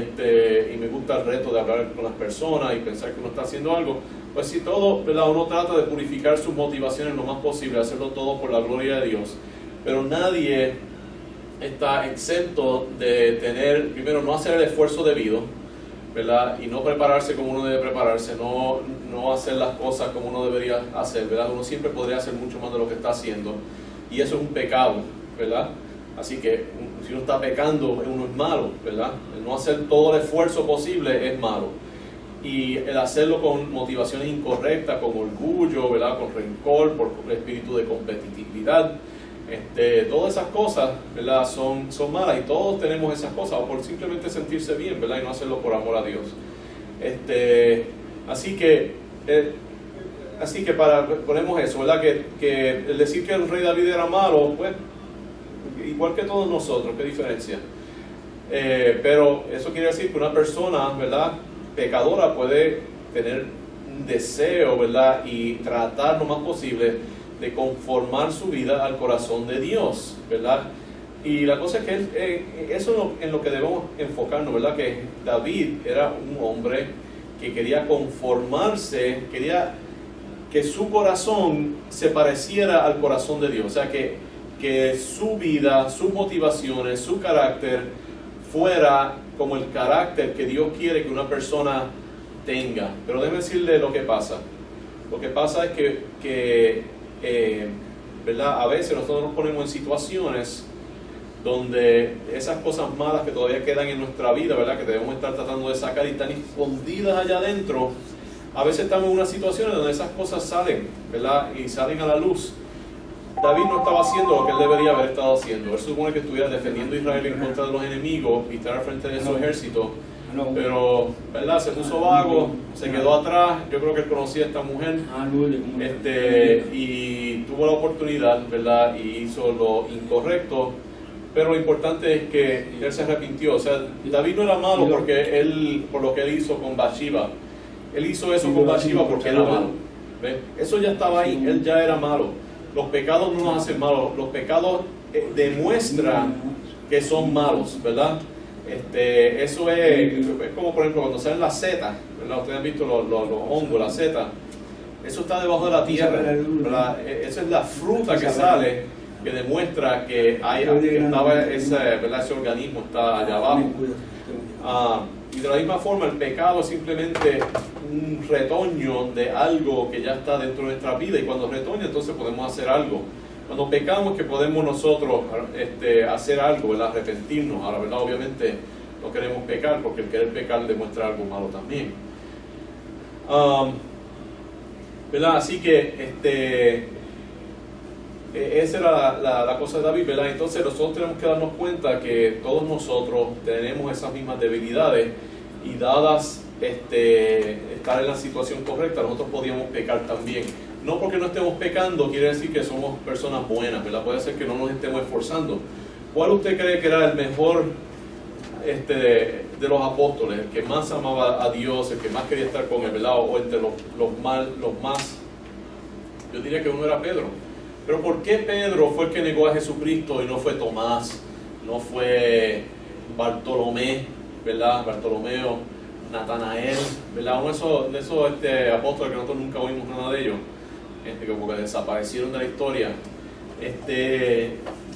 me gusta el reto de hablar con las personas y pensar que uno está haciendo algo. Pues si todo, ¿verdad?, uno trata de purificar sus motivaciones lo más posible, hacerlo todo por la gloria de Dios, pero nadie está exento de tener, primero, no hacer el esfuerzo debido, ¿verdad? Y no prepararse como uno debe prepararse, no hacer las cosas como uno debería hacer, ¿verdad? Uno siempre podría hacer mucho más de lo que está haciendo, y eso es un pecado, ¿verdad? Así que si uno está pecando, uno es malo, ¿verdad? El no hacer todo el esfuerzo posible es malo. Y el hacerlo con motivaciones incorrectas, con orgullo, ¿verdad?, con rencor, por espíritu de competitividad, todas esas cosas, ¿verdad?, son malas, y todos tenemos esas cosas, o por simplemente sentirse bien, ¿verdad?, y no hacerlo por amor a Dios. Así que ponemos eso, ¿verdad?, que el decir que el rey David era malo, pues igual que todos nosotros, ¿qué diferencia? Pero eso quiere decir que una persona, ¿verdad?, pecadora puede tener un deseo, ¿verdad?, y tratar lo más posible de conformar su vida al corazón de Dios, ¿verdad? Y la cosa es que eso es en lo que debemos enfocarnos, ¿verdad? Que David era un hombre que quería conformarse, quería que su corazón se pareciera al corazón de Dios. O sea, que su vida, sus motivaciones, su carácter fuera como el carácter que Dios quiere que una persona tenga. Pero déjeme decirle lo que pasa. Lo que pasa es que ¿verdad? A veces nosotros nos ponemos en situaciones donde esas cosas malas que todavía quedan en nuestra vida, ¿verdad? Que debemos estar tratando de sacar y están escondidas allá adentro, a veces estamos en una situación donde esas cosas salen, ¿verdad? Y salen a la luz. David no estaba haciendo lo que él debería haber estado haciendo. Él supone que estuviera defendiendo a Israel en contra de los enemigos y estar al frente de su ejército, pero, ¿verdad? Se puso vago, se quedó atrás. Yo creo que él conocía a esta mujer y tuvo la oportunidad, ¿verdad? Y hizo lo incorrecto. Pero lo importante es que él se arrepintió. O sea, David no era malo por lo que él hizo con Bathsheba. Él hizo eso con Bathsheba porque era malo. ¿Ves? Eso ya estaba ahí, él ya era malo. Los pecados no nos hacen malos, los pecados demuestran que son malos, ¿verdad? Eso es como, por ejemplo, cuando salen las setas, ¿verdad? Ustedes han visto los hongos, las setas. Eso está debajo de la tierra, ¿verdad? Esa es la fruta que sale, que demuestra que estaba ese organismo está allá abajo. Y de la misma forma, el pecado es simplemente un retoño de algo que ya está dentro de nuestra vida, y cuando retoña, entonces podemos hacer algo. Cuando pecamos, que podemos nosotros hacer algo, ¿verdad? Arrepentirnos. Ahora, ¿verdad? Obviamente no queremos pecar, porque el querer pecar demuestra algo malo también. ¿Verdad? Así que esa era la cosa de David, ¿verdad? Entonces nosotros tenemos que darnos cuenta que todos nosotros tenemos esas mismas debilidades, y dadas estar en la situación correcta, nosotros podíamos pecar también. No porque no estemos pecando quiere decir que somos personas buenas, ¿verdad? Puede ser que no nos estemos esforzando. ¿Cuál usted cree que era el mejor de los apóstoles, el que más amaba a Dios, el que más quería estar con él, ¿verdad? O entre los más, yo diría que uno era Pedro. Pero ¿por qué Pedro fue el que negó a Jesucristo y no fue Tomás, no fue Bartolomé, ¿verdad? Bartolomeo, Natanael, ¿verdad? Uno de esos apóstoles que nosotros nunca oímos nada de ellos, como que desaparecieron de la historia.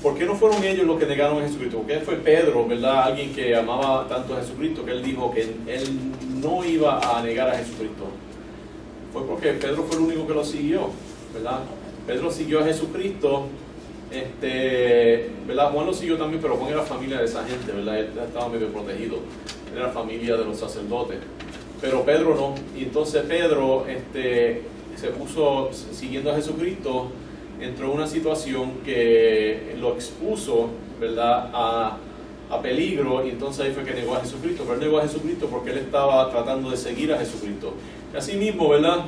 ¿Por qué no fueron ellos los que negaron a Jesucristo? ¿Por qué fue Pedro, ¿verdad? Alguien que amaba tanto a Jesucristo, que él dijo que él no iba a negar a Jesucristo? Fue porque Pedro fue el único que lo siguió, ¿verdad? Pedro siguió a Jesucristo, ¿verdad? Juan lo siguió también, pero Juan era familia de esa gente, ¿verdad? Él estaba medio protegido, él era familia de los sacerdotes, pero Pedro no. Y entonces Pedro se puso siguiendo a Jesucristo, entró en una situación que lo expuso, ¿verdad?, a peligro, y entonces ahí fue que negó a Jesucristo. Pero él negó a Jesucristo porque él estaba tratando de seguir a Jesucristo. Y así mismo, ¿verdad?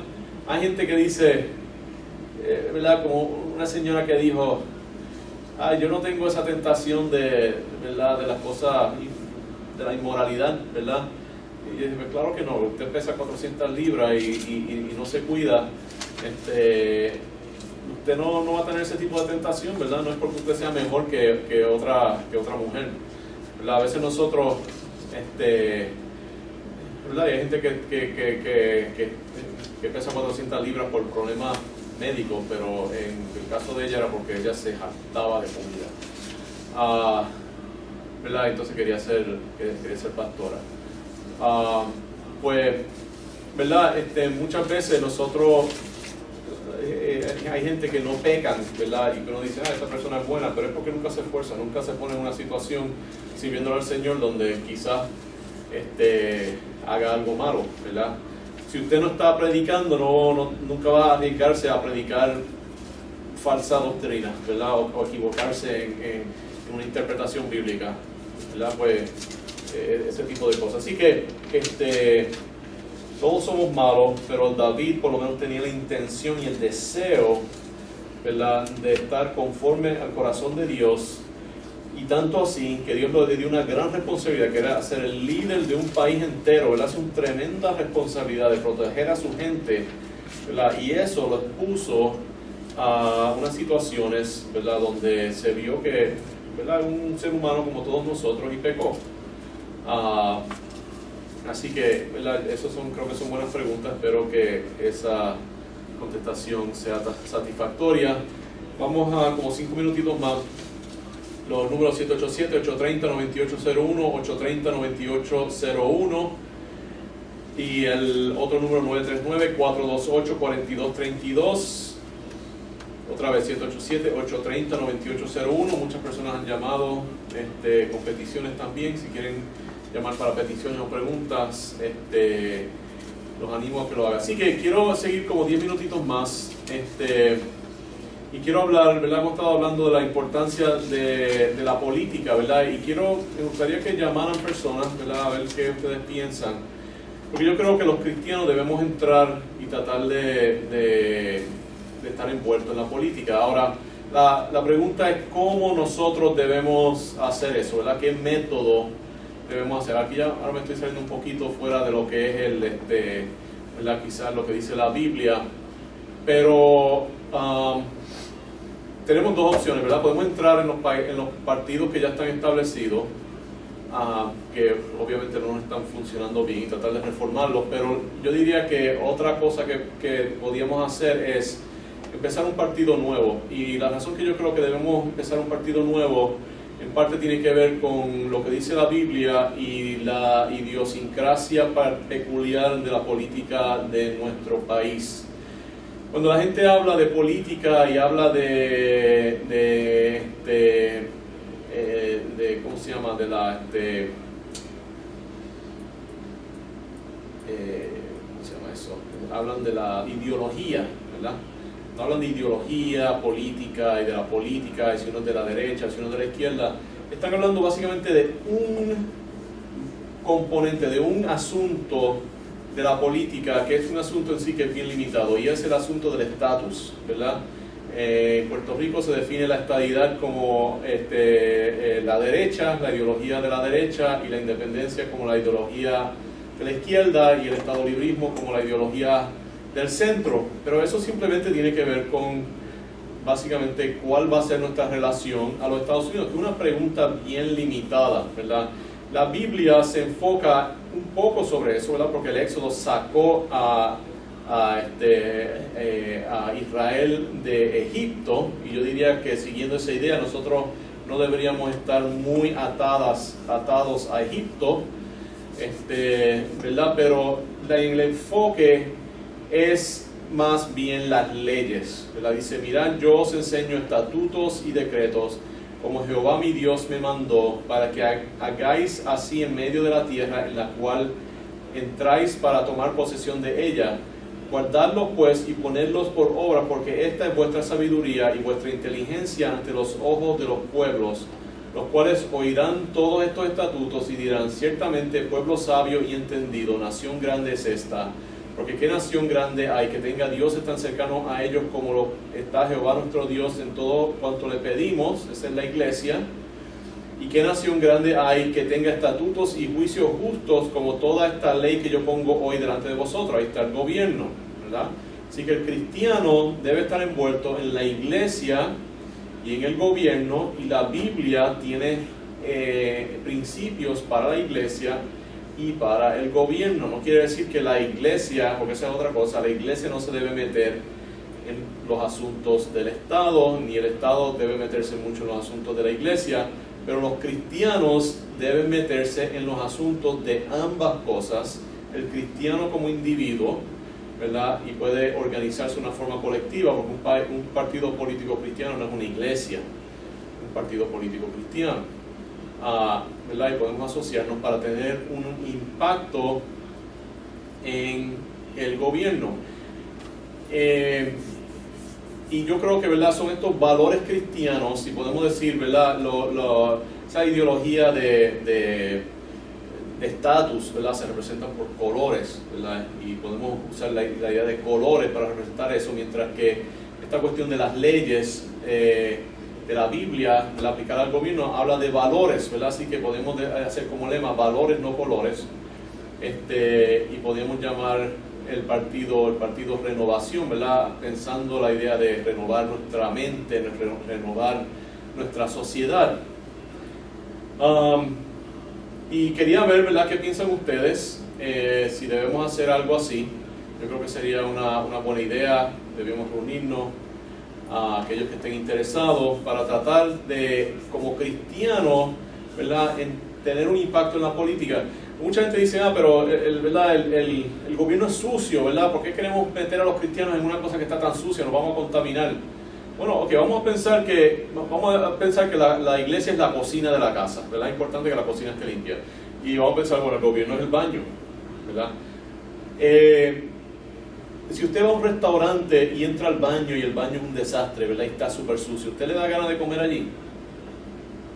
Hay gente que dice, ¿verdad? Como una señora que dijo, yo no tengo esa tentación ¿verdad?, de las cosas, de la inmoralidad, ¿verdad? Y yo dije, pues claro que no, usted pesa 400 libras y no se cuida, usted no va a tener ese tipo de tentación, ¿verdad? No es porque usted sea mejor que otra mujer, ¿verdad? A veces nosotros, ¿verdad? Hay gente que pesa 400 libras por problemas médicos, pero en el caso de ella era porque ella se jactaba de comida, ¿verdad? Entonces quería ser pastora. Pues, ¿verdad? Muchas veces nosotros hay gente que no pecan, ¿verdad? Y que uno dice, esta persona es buena, pero es porque nunca se esfuerza, nunca se pone en una situación sirviéndole al Señor donde quizás haga algo malo, ¿verdad? Si usted no está predicando, nunca va a arriesgarse a predicar falsa doctrina, ¿verdad? O equivocarse en una interpretación bíblica, ¿verdad? Pues ese tipo de cosas. Así que todos somos malos, pero David por lo menos tenía la intención y el deseo, ¿verdad?, de estar conforme al corazón de Dios, y tanto así que Dios le dio una gran responsabilidad, que era ser el líder de un país entero, ¿verdad? Es una tremenda responsabilidad de proteger a su gente, ¿verdad? Y eso lo expuso a unas situaciones, ¿verdad?, donde se vio que ¿verdad? Un ser humano como todos nosotros y pecó. Así que, ¿verdad? Creo que son buenas preguntas. Espero que esa contestación sea satisfactoria. Vamos a como 5 minutitos más. Los números 787-830-9801, 830-9801 y el otro número 939-428-4232. Otra vez 787-830-9801. Muchas personas han llamado con peticiones también. Si quieren llamar para peticiones o preguntas, los animo a que lo hagan. Así que quiero seguir como 10 minutitos más. Y quiero hablar, ¿verdad? Hemos estado hablando de la importancia de la política, ¿verdad? Y me gustaría que llamaran personas, ¿verdad? A ver qué ustedes piensan. Porque yo creo que los cristianos debemos entrar y tratar de estar envueltos en la política. Ahora, la pregunta es cómo nosotros debemos hacer eso, ¿verdad? ¿Qué método debemos hacer? Aquí ahora me estoy saliendo un poquito fuera de lo que es ¿verdad? Quizás lo que dice la Biblia. Pero tenemos dos opciones, ¿verdad? Podemos entrar en los partidos que ya están establecidos, que obviamente no están funcionando bien, y tratar de reformarlos, pero yo diría que otra cosa que podíamos hacer es empezar un partido nuevo. Y la razón que yo creo que debemos empezar un partido nuevo en parte tiene que ver con lo que dice la Biblia y la idiosincrasia peculiar de la política de nuestro país. Cuando la gente habla de política y habla de ¿cómo se llama? ¿Cómo se llama eso? Hablan de la ideología, ¿verdad? Hablan de ideología, política y de la política, y si uno es de la derecha, si uno es de la izquierda. Están hablando básicamente de un componente, de un asunto de la política, que es un asunto en sí que es bien limitado, y es el asunto del estatus, ¿verdad? En Puerto Rico se define la estadidad como la derecha, la ideología de la derecha, y la independencia como la ideología de la izquierda, y el estadolibrismo como la ideología del centro. Pero eso simplemente tiene que ver con básicamente cuál va a ser nuestra relación a los Estados Unidos, que es una pregunta bien limitada, ¿verdad? La Biblia se enfoca un poco sobre eso, ¿verdad? Porque el Éxodo sacó a Israel de Egipto, y yo diría que siguiendo esa idea nosotros no deberíamos estar muy atados a Egipto, ¿verdad? Pero el enfoque es más bien las leyes, ¿verdad? Dice: mirad, yo os enseño estatutos y decretos como Jehová mi Dios me mandó, para que hagáis así en medio de la tierra en la cual entráis para tomar posesión de ella. Guardadlos pues y ponedlos por obra, porque esta es vuestra sabiduría y vuestra inteligencia ante los ojos de los pueblos, los cuales oirán todos estos estatutos y dirán: ciertamente pueblo sabio y entendido, nación grande es esta. Porque qué nación grande hay que tenga dioses tan cercanos a ellos como lo está Jehová nuestro Dios en todo cuanto le pedimos. Esa es la iglesia. Y qué nación grande hay que tenga estatutos y juicios justos como toda esta ley que yo pongo hoy delante de vosotros. Ahí está el gobierno, ¿verdad? Así que el cristiano debe estar envuelto en la iglesia y en el gobierno, y la Biblia tiene principios para la iglesia y para el gobierno. No quiere decir que la iglesia, porque esa es otra cosa, la iglesia no se debe meter en los asuntos del Estado, ni el Estado debe meterse mucho en los asuntos de la iglesia, pero los cristianos deben meterse en los asuntos de ambas cosas. El cristiano como individuo, ¿verdad? Y puede organizarse de una forma colectiva, porque un partido político cristiano no es una iglesia, un partido político cristiano. ¿Verdad? Y podemos asociarnos para tener un impacto en el gobierno. Y yo creo que, ¿verdad?, son estos valores cristianos, si podemos decir, ¿verdad?, esa ideología de estatus, ¿verdad?, se representan por colores, ¿verdad? Y podemos usar la idea de colores para representar eso, mientras que esta cuestión de las leyes de la Biblia, la aplicada al gobierno, habla de valores, ¿verdad? Así que podemos hacer como lema valores, no colores, y podemos llamar el partido Renovación, ¿verdad? Pensando la idea de renovar nuestra mente, renovar nuestra sociedad. Y quería ver, ¿verdad?, qué piensan ustedes, si debemos hacer algo así. Yo creo que sería una buena idea. Debemos reunirnos a aquellos que estén interesados para tratar de, como cristianos, ¿verdad?, en tener un impacto en la política. Mucha gente dice, pero ¿verdad?, el gobierno es sucio, ¿verdad? ¿Por qué queremos meter a los cristianos en una cosa que está tan sucia? Nos vamos a contaminar. Bueno, ok, vamos a pensar que la iglesia es la cocina de la casa, ¿verdad? Es importante que la cocina esté limpia. Y vamos a pensar, bueno, el gobierno es el baño, ¿verdad? Si usted va a un restaurante y entra al baño y el baño es un desastre, ¿verdad? Y está súper sucio, ¿usted le da ganas de comer allí?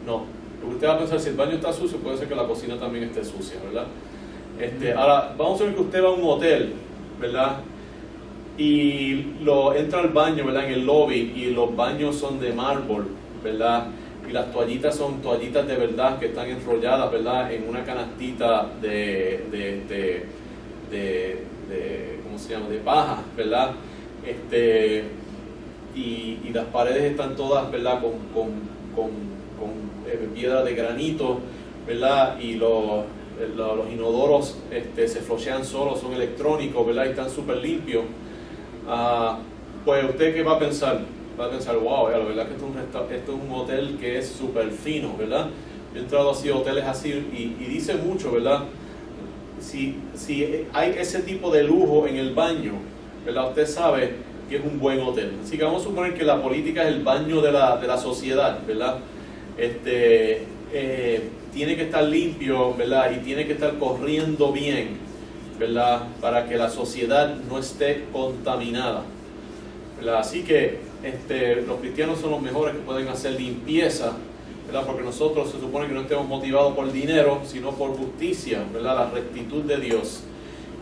No. Lo que usted va a pensar, si el baño está sucio, puede ser que la cocina también esté sucia, ¿verdad? Ahora, vamos a ver que usted va a un hotel, ¿verdad? Y entra al baño, ¿verdad?, en el lobby, y los baños son de mármol, ¿verdad? Y las toallitas son toallitas de verdad que están enrolladas, ¿verdad?, en una canastita ¿cómo se llama?, de paja, ¿verdad? Y las paredes están todas, ¿verdad?, con piedra de granito, ¿verdad? Y los inodoros se flochean solos, son electrónicos, ¿verdad? Y están súper limpios. Pues usted, ¿qué va a pensar? Va a pensar, wow, la verdad que esto es un hotel que es súper fino, ¿verdad? Yo he entrado así a hoteles así y dice mucho, ¿verdad? Si hay ese tipo de lujo en el baño, ¿verdad?, usted sabe que es un buen hotel. Así que vamos a suponer que la política es el baño de la sociedad, ¿verdad? Tiene que estar limpio, ¿verdad? Y tiene que estar corriendo bien, ¿verdad?, para que la sociedad no esté contaminada, ¿verdad? Así que los cristianos son los mejores que pueden hacer limpieza, ¿verdad? Porque nosotros se supone que no estemos motivados por dinero, sino por justicia, ¿verdad?, la rectitud de Dios.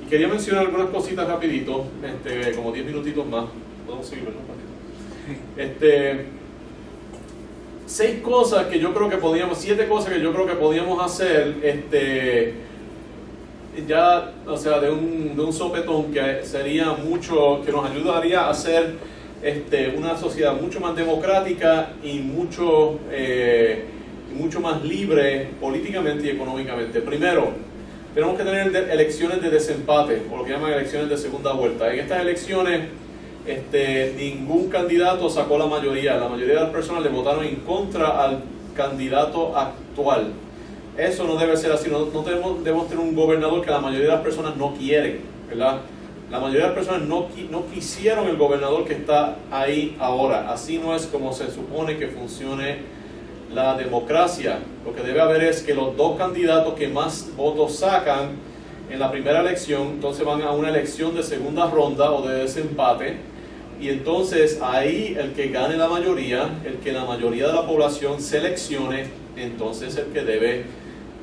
Y quería mencionar algunas cositas rapidito, como 10 minutitos más. Podemos seguir, ¿verdad? 7 cosas que yo creo que podíamos hacer, ya, o sea, de un sopetón, que sería mucho, que nos ayudaría a hacer una sociedad mucho más democrática y mucho más libre políticamente y económicamente. Primero, tenemos que tener elecciones de desempate, o lo que llaman elecciones de segunda vuelta. En estas elecciones, ningún candidato sacó la mayoría de las personas le votaron en contra al candidato actual. Eso no debe ser así. No debemos tener un gobernador que la mayoría de las personas no quieren, ¿verdad? La mayoría de las personas no quisieron el gobernador que está ahí ahora. Así no es como se supone que funcione la democracia. Lo que debe haber es que los dos candidatos que más votos sacan en la primera elección, entonces van a una elección de segunda ronda o de desempate, y entonces ahí el que gane la mayoría, el que la mayoría de la población seleccione, entonces el que debe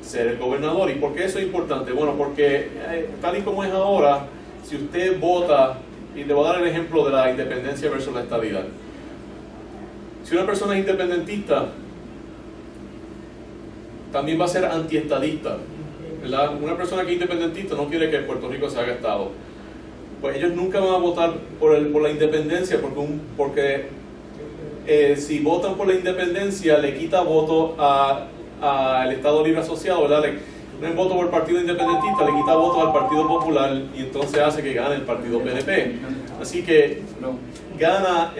ser el gobernador. ¿Y por qué eso es importante? Bueno, porque tal y como es ahora, si usted vota, y le voy a dar el ejemplo de la independencia versus la estadidad. Si una persona es independentista, también va a ser antiestadista, ¿verdad? Una persona que es independentista no quiere que Puerto Rico se haga estado. Pues ellos nunca van a votar por la independencia, porque si votan por la independencia le quita voto al Estado Libre Asociado, ¿verdad? Un voto por el Partido Independentista le quita votos al Partido Popular, y entonces hace que gane el Partido PNP. Así que gana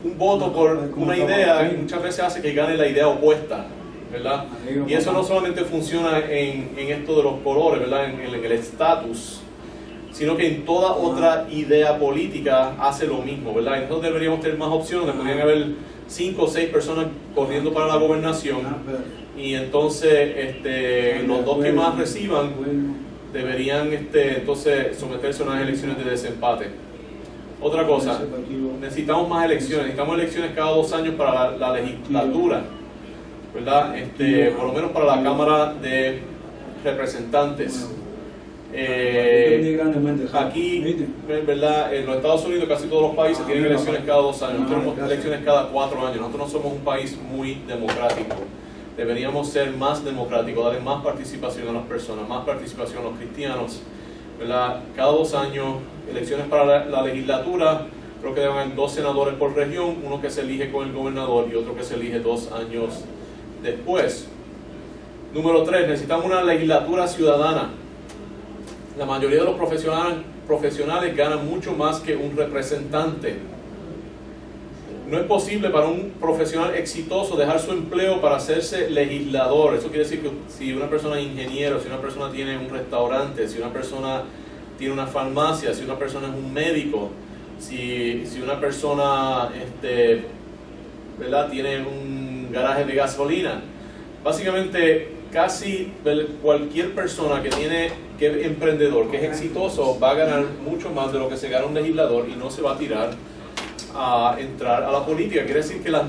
un voto por una idea, y muchas veces hace que gane la idea opuesta, ¿verdad? Y eso no solamente funciona en esto de los colores, ¿verdad?, en el estatus, sino que en toda otra idea política hace lo mismo, ¿verdad? Entonces deberíamos tener más opciones. Podrían haber 5 o 6 personas corriendo para la gobernación, y entonces los dos que más reciban deberían entonces someterse a unas elecciones de desempate. Otra cosa, necesitamos más elecciones. Necesitamos elecciones cada 2 años para la legislatura, ¿verdad? Por lo menos para la Cámara de Representantes. Aquí, ¿verdad?, en los Estados Unidos casi todos los países tienen elecciones cada 2 años. Nosotros tenemos elecciones cada 4 años. Nosotros no somos un país muy democrático. Deberíamos ser más democráticos, darle más participación a las personas, más participación a los cristianos, ¿verdad? Cada 2 años, elecciones para la legislatura. Creo que deben haber 2 senadores por región, uno que se elige con el gobernador y otro que se elige 2 años después. Número 3, necesitamos una legislatura ciudadana. La mayoría de los profesionales ganan mucho más que un representante. No es posible para un profesional exitoso dejar su empleo para hacerse legislador. Eso quiere decir que si una persona es ingeniero, si una persona tiene un restaurante, si una persona tiene una farmacia, si una persona es un médico, si una persona ¿verdad? Tiene un garaje de gasolina. Básicamente, casi cualquier persona que es emprendedor, que es exitoso, va a ganar mucho más de lo que se gana un legislador y no se va a tirar a entrar a la política. Quiere decir que las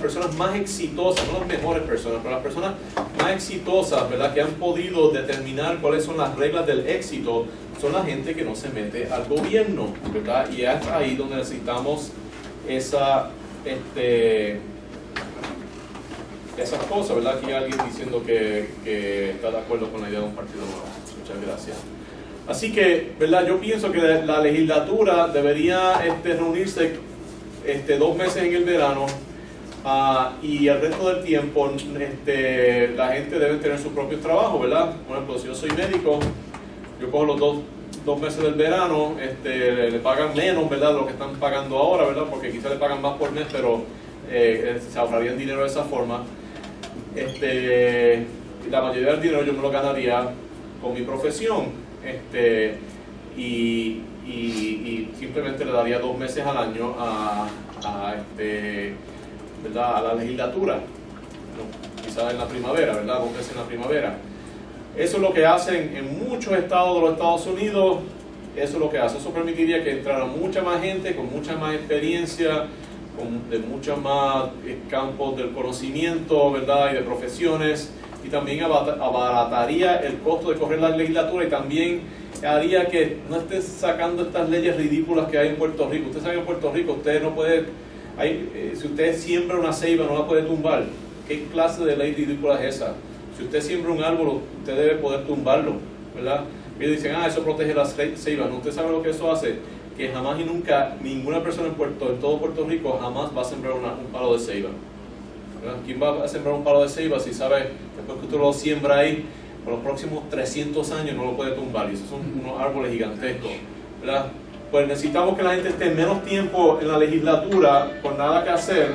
personas más exitosas, no las mejores personas, pero las personas más exitosas, ¿verdad? Que han podido determinar cuáles son las reglas del éxito, son la gente que no se mete al gobierno, ¿verdad? Y es ahí donde necesitamos esas cosas, ¿verdad? Aquí hay alguien diciendo que está de acuerdo con la idea de un partido nuevo. Muchas gracias. Así que, ¿verdad? Yo pienso que la legislatura debería reunirse 2 meses en el verano y el resto del tiempo la gente debe tener sus propios trabajos, ¿verdad? Por ejemplo, si yo soy médico, yo cojo los dos meses del verano, le pagan menos, ¿verdad? De lo que están pagando ahora, ¿verdad? Porque quizás le pagan más por mes, pero se ahorrarían dinero de esa forma. La mayoría del dinero yo me lo ganaría con mi profesión. Y simplemente le daría 2 meses al año ¿verdad? A la legislatura, quizás en la primavera, ¿verdad? 2 meses en la primavera. Eso es lo que hacen en muchos estados de los Estados Unidos. Eso es lo que hace. Eso permitiría que entrara mucha más gente con mucha más experiencia, de muchos más campos del conocimiento, ¿verdad? Y de profesiones. Y también abarataría el costo de correr la legislatura y también haría que no estén sacando estas leyes ridículas que hay en Puerto Rico. Usted sabe que en Puerto Rico usted no puede, si usted siembra una ceiba no la puede tumbar. ¿Qué clase de ley ridícula es esa? Si usted siembra un árbol, usted debe poder tumbarlo, ¿verdad? Y ellos dicen, eso protege las ceibas. ¿No? ¿Usted sabe lo que eso hace? Que jamás y nunca ninguna persona en todo Puerto Rico jamás va a sembrar un palo de ceiba. ¿Quién va a sembrar un palo de ceiba si sabe, después que usted lo siembra ahí, por los próximos 300 años no lo puede tumbar? Y esos son unos árboles gigantescos, ¿verdad? Pues necesitamos que la gente esté menos tiempo en la legislatura con nada que hacer,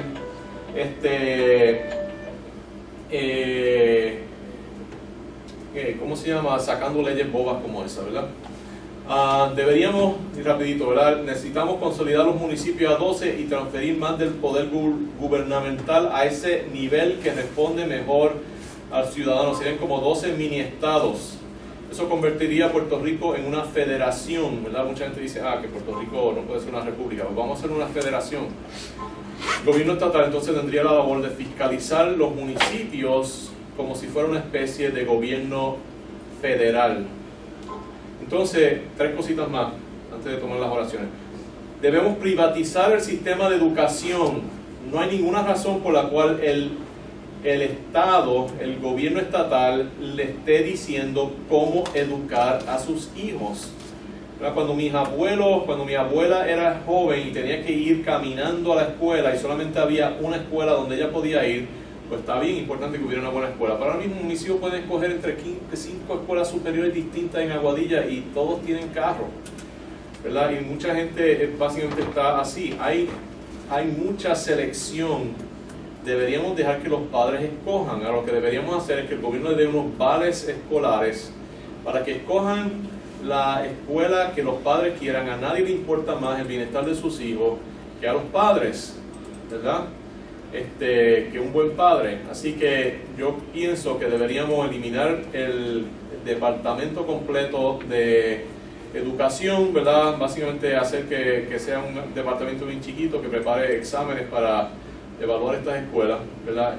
¿cómo se llama? Sacando leyes bobas como esa, ¿verdad? Deberíamos, y rapidito, ¿verdad? Necesitamos consolidar los municipios a 12 y transferir más del poder gubernamental a ese nivel que responde mejor al ciudadano. Serían como 12 mini estados. Eso convertiría a Puerto Rico en una federación, ¿verdad? Mucha gente dice, que Puerto Rico no puede ser una república. Pues vamos a hacer una federación. El gobierno estatal entonces tendría la labor de fiscalizar los municipios como si fuera una especie de gobierno federal. Entonces, 3 cositas más antes de tomar las oraciones. Debemos privatizar el sistema de educación. No hay ninguna razón por la cual el Estado, el gobierno estatal, le esté diciendo cómo educar a sus hijos. Cuando mi abuela era joven y tenía que ir caminando a la escuela y solamente había una escuela donde ella podía ir, pues está bien importante que hubiera una buena escuela. Pero ahora mismo mis hijos pueden escoger entre 5 escuelas superiores distintas en Aguadilla y todos tienen carro, ¿verdad? Y mucha gente básicamente está así. Hay mucha selección. Deberíamos dejar que los padres escojan. Ahora lo que deberíamos hacer es que el gobierno le dé unos vales escolares para que escojan la escuela que los padres quieran. A nadie le importa más el bienestar de sus hijos que a los padres, ¿verdad? Que un buen padre. Así que yo pienso que deberíamos eliminar el departamento completo de educación, ¿verdad? Básicamente hacer que sea un departamento bien chiquito que prepare exámenes para evaluar estas escuelas, ¿verdad?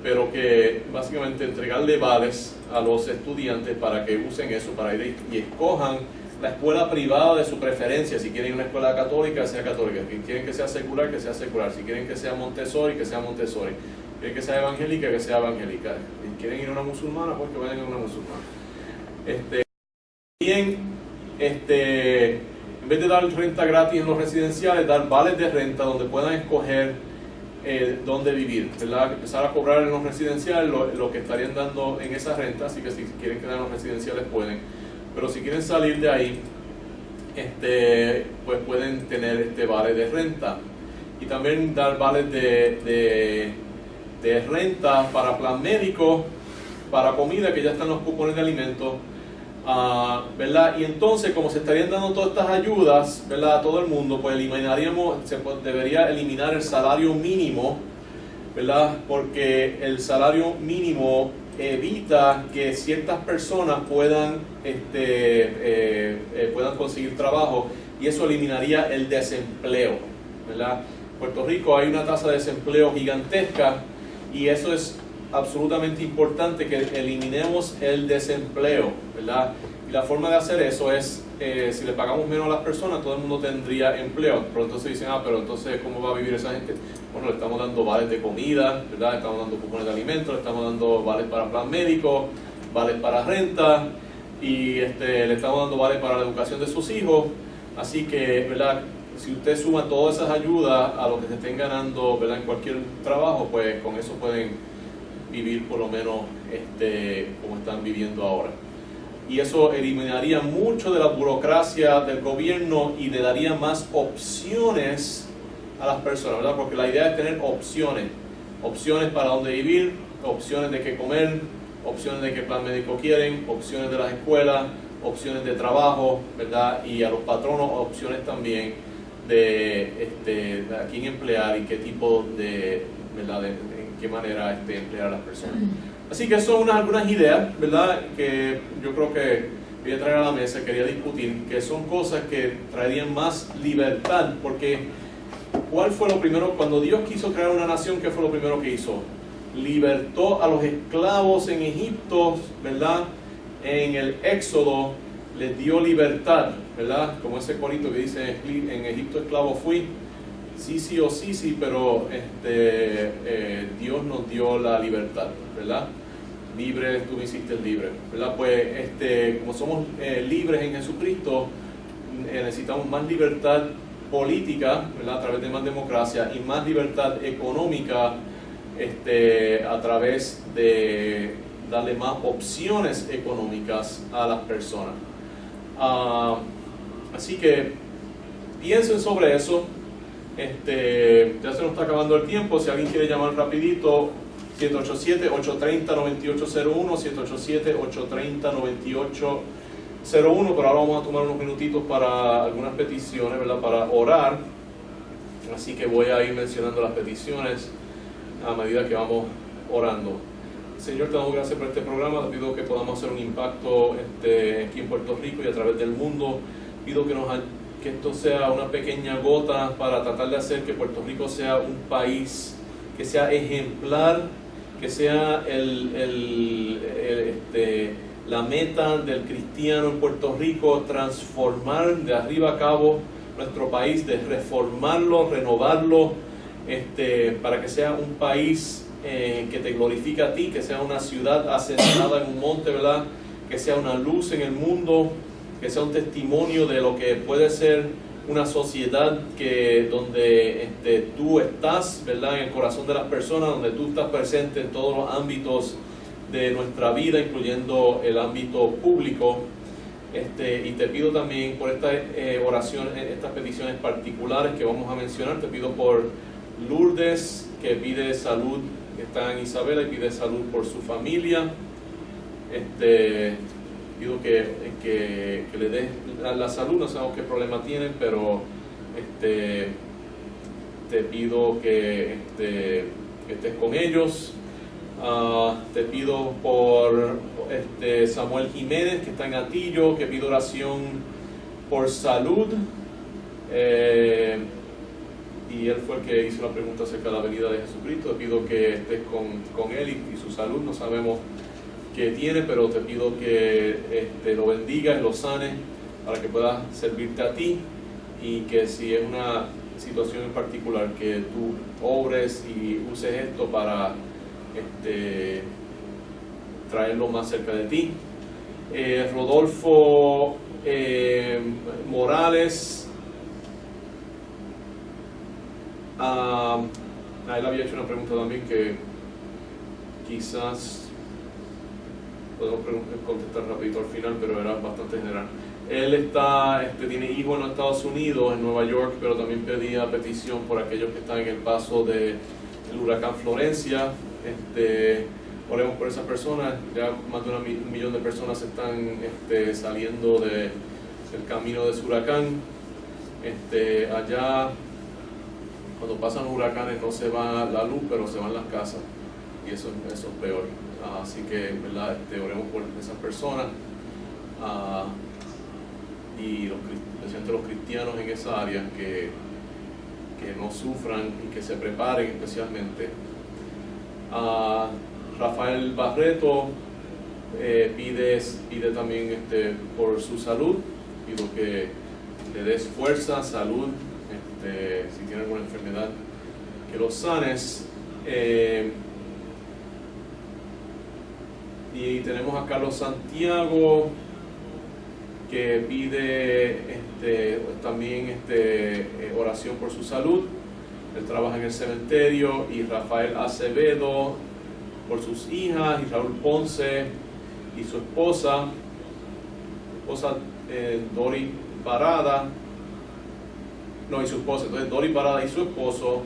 Pero que básicamente entregarle vales a los estudiantes para que usen eso, para ir y escojan la escuela privada de su preferencia. Si quieren una escuela católica, sea católica. Si quieren que sea secular, que sea secular. Si quieren que sea Montessori, que sea Montessori. Si quieren que sea evangélica, que sea evangélica. Si quieren ir a una musulmana, pues que vayan a una musulmana. Bien, en vez de dar renta gratis en los residenciales, dar vales de renta donde puedan escoger dónde vivir, ¿verdad? Empezar a cobrar en los residenciales lo que estarían dando en esa renta, así que si quieren quedar en los residenciales pueden, pero si quieren salir de ahí, pues pueden tener vale de renta, y también dar vales de renta para plan médico, para comida, que ya están los cupones de alimentos, ¿verdad? Y entonces, como se estarían dando todas estas ayudas, ¿verdad?, a todo el mundo, pues debería eliminar el salario mínimo, ¿verdad? Porque el salario mínimo evita que ciertas personas puedan conseguir trabajo, y eso eliminaría el desempleo, ¿verdad? En Puerto Rico hay una tasa de desempleo gigantesca, y eso es absolutamente importante, que eliminemos el desempleo, ¿verdad? Y la forma de hacer eso es, si le pagamos menos a las personas, todo el mundo tendría empleo. Pero entonces dicen, pero entonces, ¿cómo va a vivir esa gente? Bueno, le estamos dando vales de comida, ¿verdad? Le estamos dando cupones de alimentos, le estamos dando vales para plan médico, vales para renta, y le estamos dando vales para la educación de sus hijos. Así que, ¿verdad?, si usted suma todas esas ayudas a lo que se estén ganando, ¿verdad?, en cualquier trabajo, pues con eso pueden vivir por lo menos como están viviendo ahora. Y eso eliminaría mucho de la burocracia del gobierno y le daría más opciones a las personas, ¿verdad? Porque la idea es tener opciones para dónde vivir, opciones de qué comer, opciones de qué plan médico quieren, opciones de las escuelas, opciones de trabajo, ¿verdad? Y a los patronos opciones también de a quién emplear y qué tipo ¿verdad?, en qué manera emplear a las personas. Así que son algunas ideas, ¿verdad?, que yo creo que quería traer a la mesa, quería discutir, que son cosas que traerían más libertad, porque ¿cuál fue lo primero? Cuando Dios quiso crear una nación, ¿qué fue lo primero que hizo? Libertó a los esclavos en Egipto, ¿verdad? En el Éxodo les dio libertad, ¿verdad? Como ese corito que dice, en Egipto esclavo fui. Sí o sí, pero Dios nos dio la libertad, ¿verdad? Libre, tú me hiciste libre, ¿verdad? Pues como somos libres en Jesucristo, necesitamos más libertad política, ¿verdad?, a través de más democracia, y más libertad económica a través de darle más opciones económicas a las personas. Así que piensen sobre eso. Ya se nos está acabando el tiempo. Si alguien quiere llamar rapidito, 787-830-9801, 787-830-9801, pero ahora vamos a tomar unos minutitos para algunas peticiones, ¿verdad?, para orar. Así que voy a ir mencionando las peticiones a medida que vamos orando. Señor, te damos gracias por este programa. Te pido que podamos hacer un impacto aquí en Puerto Rico y a través del mundo. Pido que esto sea una pequeña gota para tratar de hacer que Puerto Rico sea un país que sea ejemplar, que sea la meta del cristiano en Puerto Rico, transformar de arriba a cabo nuestro país, de reformarlo, renovarlo, para que sea un país que te glorifique a ti, que sea una ciudad asentada en un monte, ¿verdad?, que sea una luz en el mundo, que sea un testimonio de lo que puede ser una sociedad donde tú estás, ¿verdad?, en el corazón de las personas, donde tú estás presente en todos los ámbitos de nuestra vida, incluyendo el ámbito público. Y te pido también por esta oración, estas peticiones particulares que vamos a mencionar. Te pido por Lourdes, que pide salud, que está en Isabela y pide salud por su familia. Pido que le des la salud, no sabemos qué problema tienen, pero te pido que estés con ellos. Te pido por Samuel Jiménez, que está en Atillo, que pido oración por salud. Y él fue el que hizo la pregunta acerca de la venida de Jesucristo. Te pido que estés con él y su salud. No sabemos qué tiene, pero te pido que lo bendigas, lo sanes, para que pueda servirte a ti, y que si es una situación en particular, que tú obres y uses esto para traerlo más cerca de ti. Rodolfo Morales Él había hecho una pregunta también que quizás podemos contestar rapidito al final, pero era bastante general. Él tiene hijos en los Estados Unidos, en Nueva York, pero también pedía petición por aquellos que están en el paso del huracán Florencia. Oremos por esas personas. Ya más de 1 millón de personas están saliendo del camino de ese huracán. Allá, cuando pasan huracanes, no se va la luz, pero se van las casas, y eso es peor. Así que, ¿verdad? Oremos por esas personas. Y especialmente los cristianos en esa área que no sufran y que se preparen especialmente. Rafael Barreto pide también por su salud, pido que le des fuerza, salud, si tiene alguna enfermedad, que lo sanes. Y tenemos a Carlos Santiago, que pide también oración por su salud. Él trabaja en el cementerio. Y Rafael Acevedo por sus hijas, y Raúl Ponce y su esposa Dori Parada, y su esposa, entonces Dori Parada y su esposo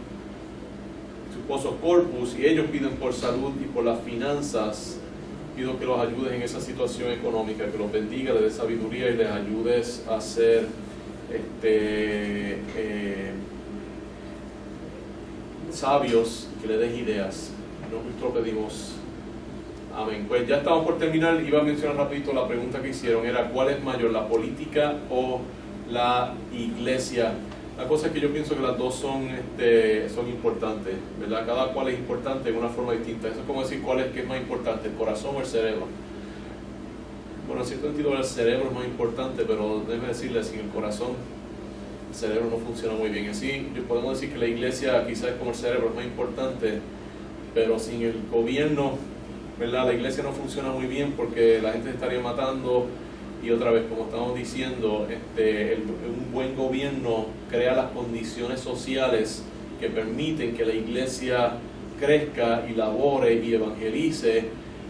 Corpus, y ellos piden por salud y por las finanzas. Pido que los ayudes en esa situación económica, que los bendiga, les dé sabiduría y les ayudes a ser sabios, que les des ideas. Nosotros pedimos. Amén. Pues ya estamos por terminar. Iba a mencionar rapidito la pregunta que hicieron, era ¿cuál es mayor, la política o la iglesia? La cosa es que yo pienso que las dos son importantes, ¿verdad? Cada cual es importante en una forma distinta. Eso es como decir cuál es que es más importante, el corazón o el cerebro. Bueno, en cierto sentido el cerebro es más importante, pero déjeme decirle, sin el corazón el cerebro no funciona muy bien. Así podemos decir que la iglesia quizás es como el cerebro, es más importante, pero sin el gobierno, ¿verdad? La iglesia no funciona muy bien porque la gente se estaría matando. Y otra vez, como estamos diciendo, un buen gobierno crea las condiciones sociales que permiten que la iglesia crezca y labore y evangelice,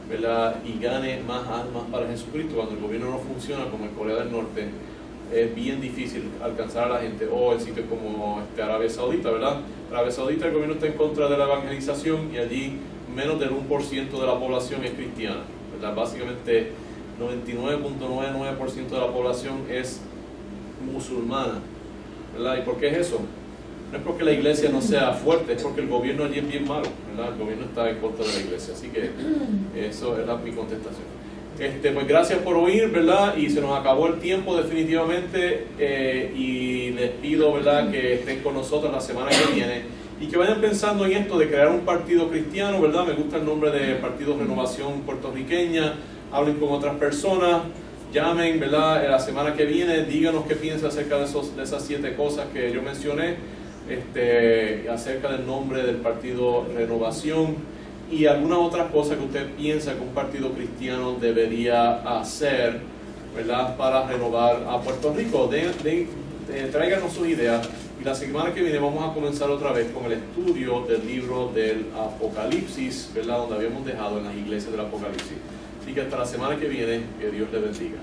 ¿verdad? Y gane más almas para Jesucristo. Cuando el gobierno no funciona, como en Corea del Norte, es bien difícil alcanzar a la gente. O en sitios como Arabia Saudita, ¿verdad? Arabia Saudita, el gobierno está en contra de la evangelización y allí menos del 1% de la población es cristiana, ¿verdad? Básicamente 99.99% de la población es musulmana, ¿verdad? ¿Y por qué es eso? No es porque la iglesia no sea fuerte, es porque el gobierno allí es bien malo, ¿verdad? El gobierno está en contra de la iglesia, así que eso es mi contestación. Pues gracias por oír, ¿verdad? Y se nos acabó el tiempo definitivamente, y les pido, ¿verdad?, que estén con nosotros la semana que viene y que vayan pensando en esto de crear un partido cristiano, ¿verdad? Me gusta el nombre de Partido Renovación Puertorriqueña. Hablen con otras personas, llamen, ¿verdad? La semana que viene, díganos qué piensan acerca de esas 7 cosas que yo mencioné, acerca del nombre del Partido Renovación y algunas otras cosas que usted piensa que un partido cristiano debería hacer, ¿verdad?, para renovar a Puerto Rico. Tráiganos sus ideas, y la semana que viene vamos a comenzar otra vez con el estudio del libro del Apocalipsis, ¿verdad?, donde habíamos dejado en las iglesias del Apocalipsis. Así que hasta la semana que viene, que Dios les bendiga.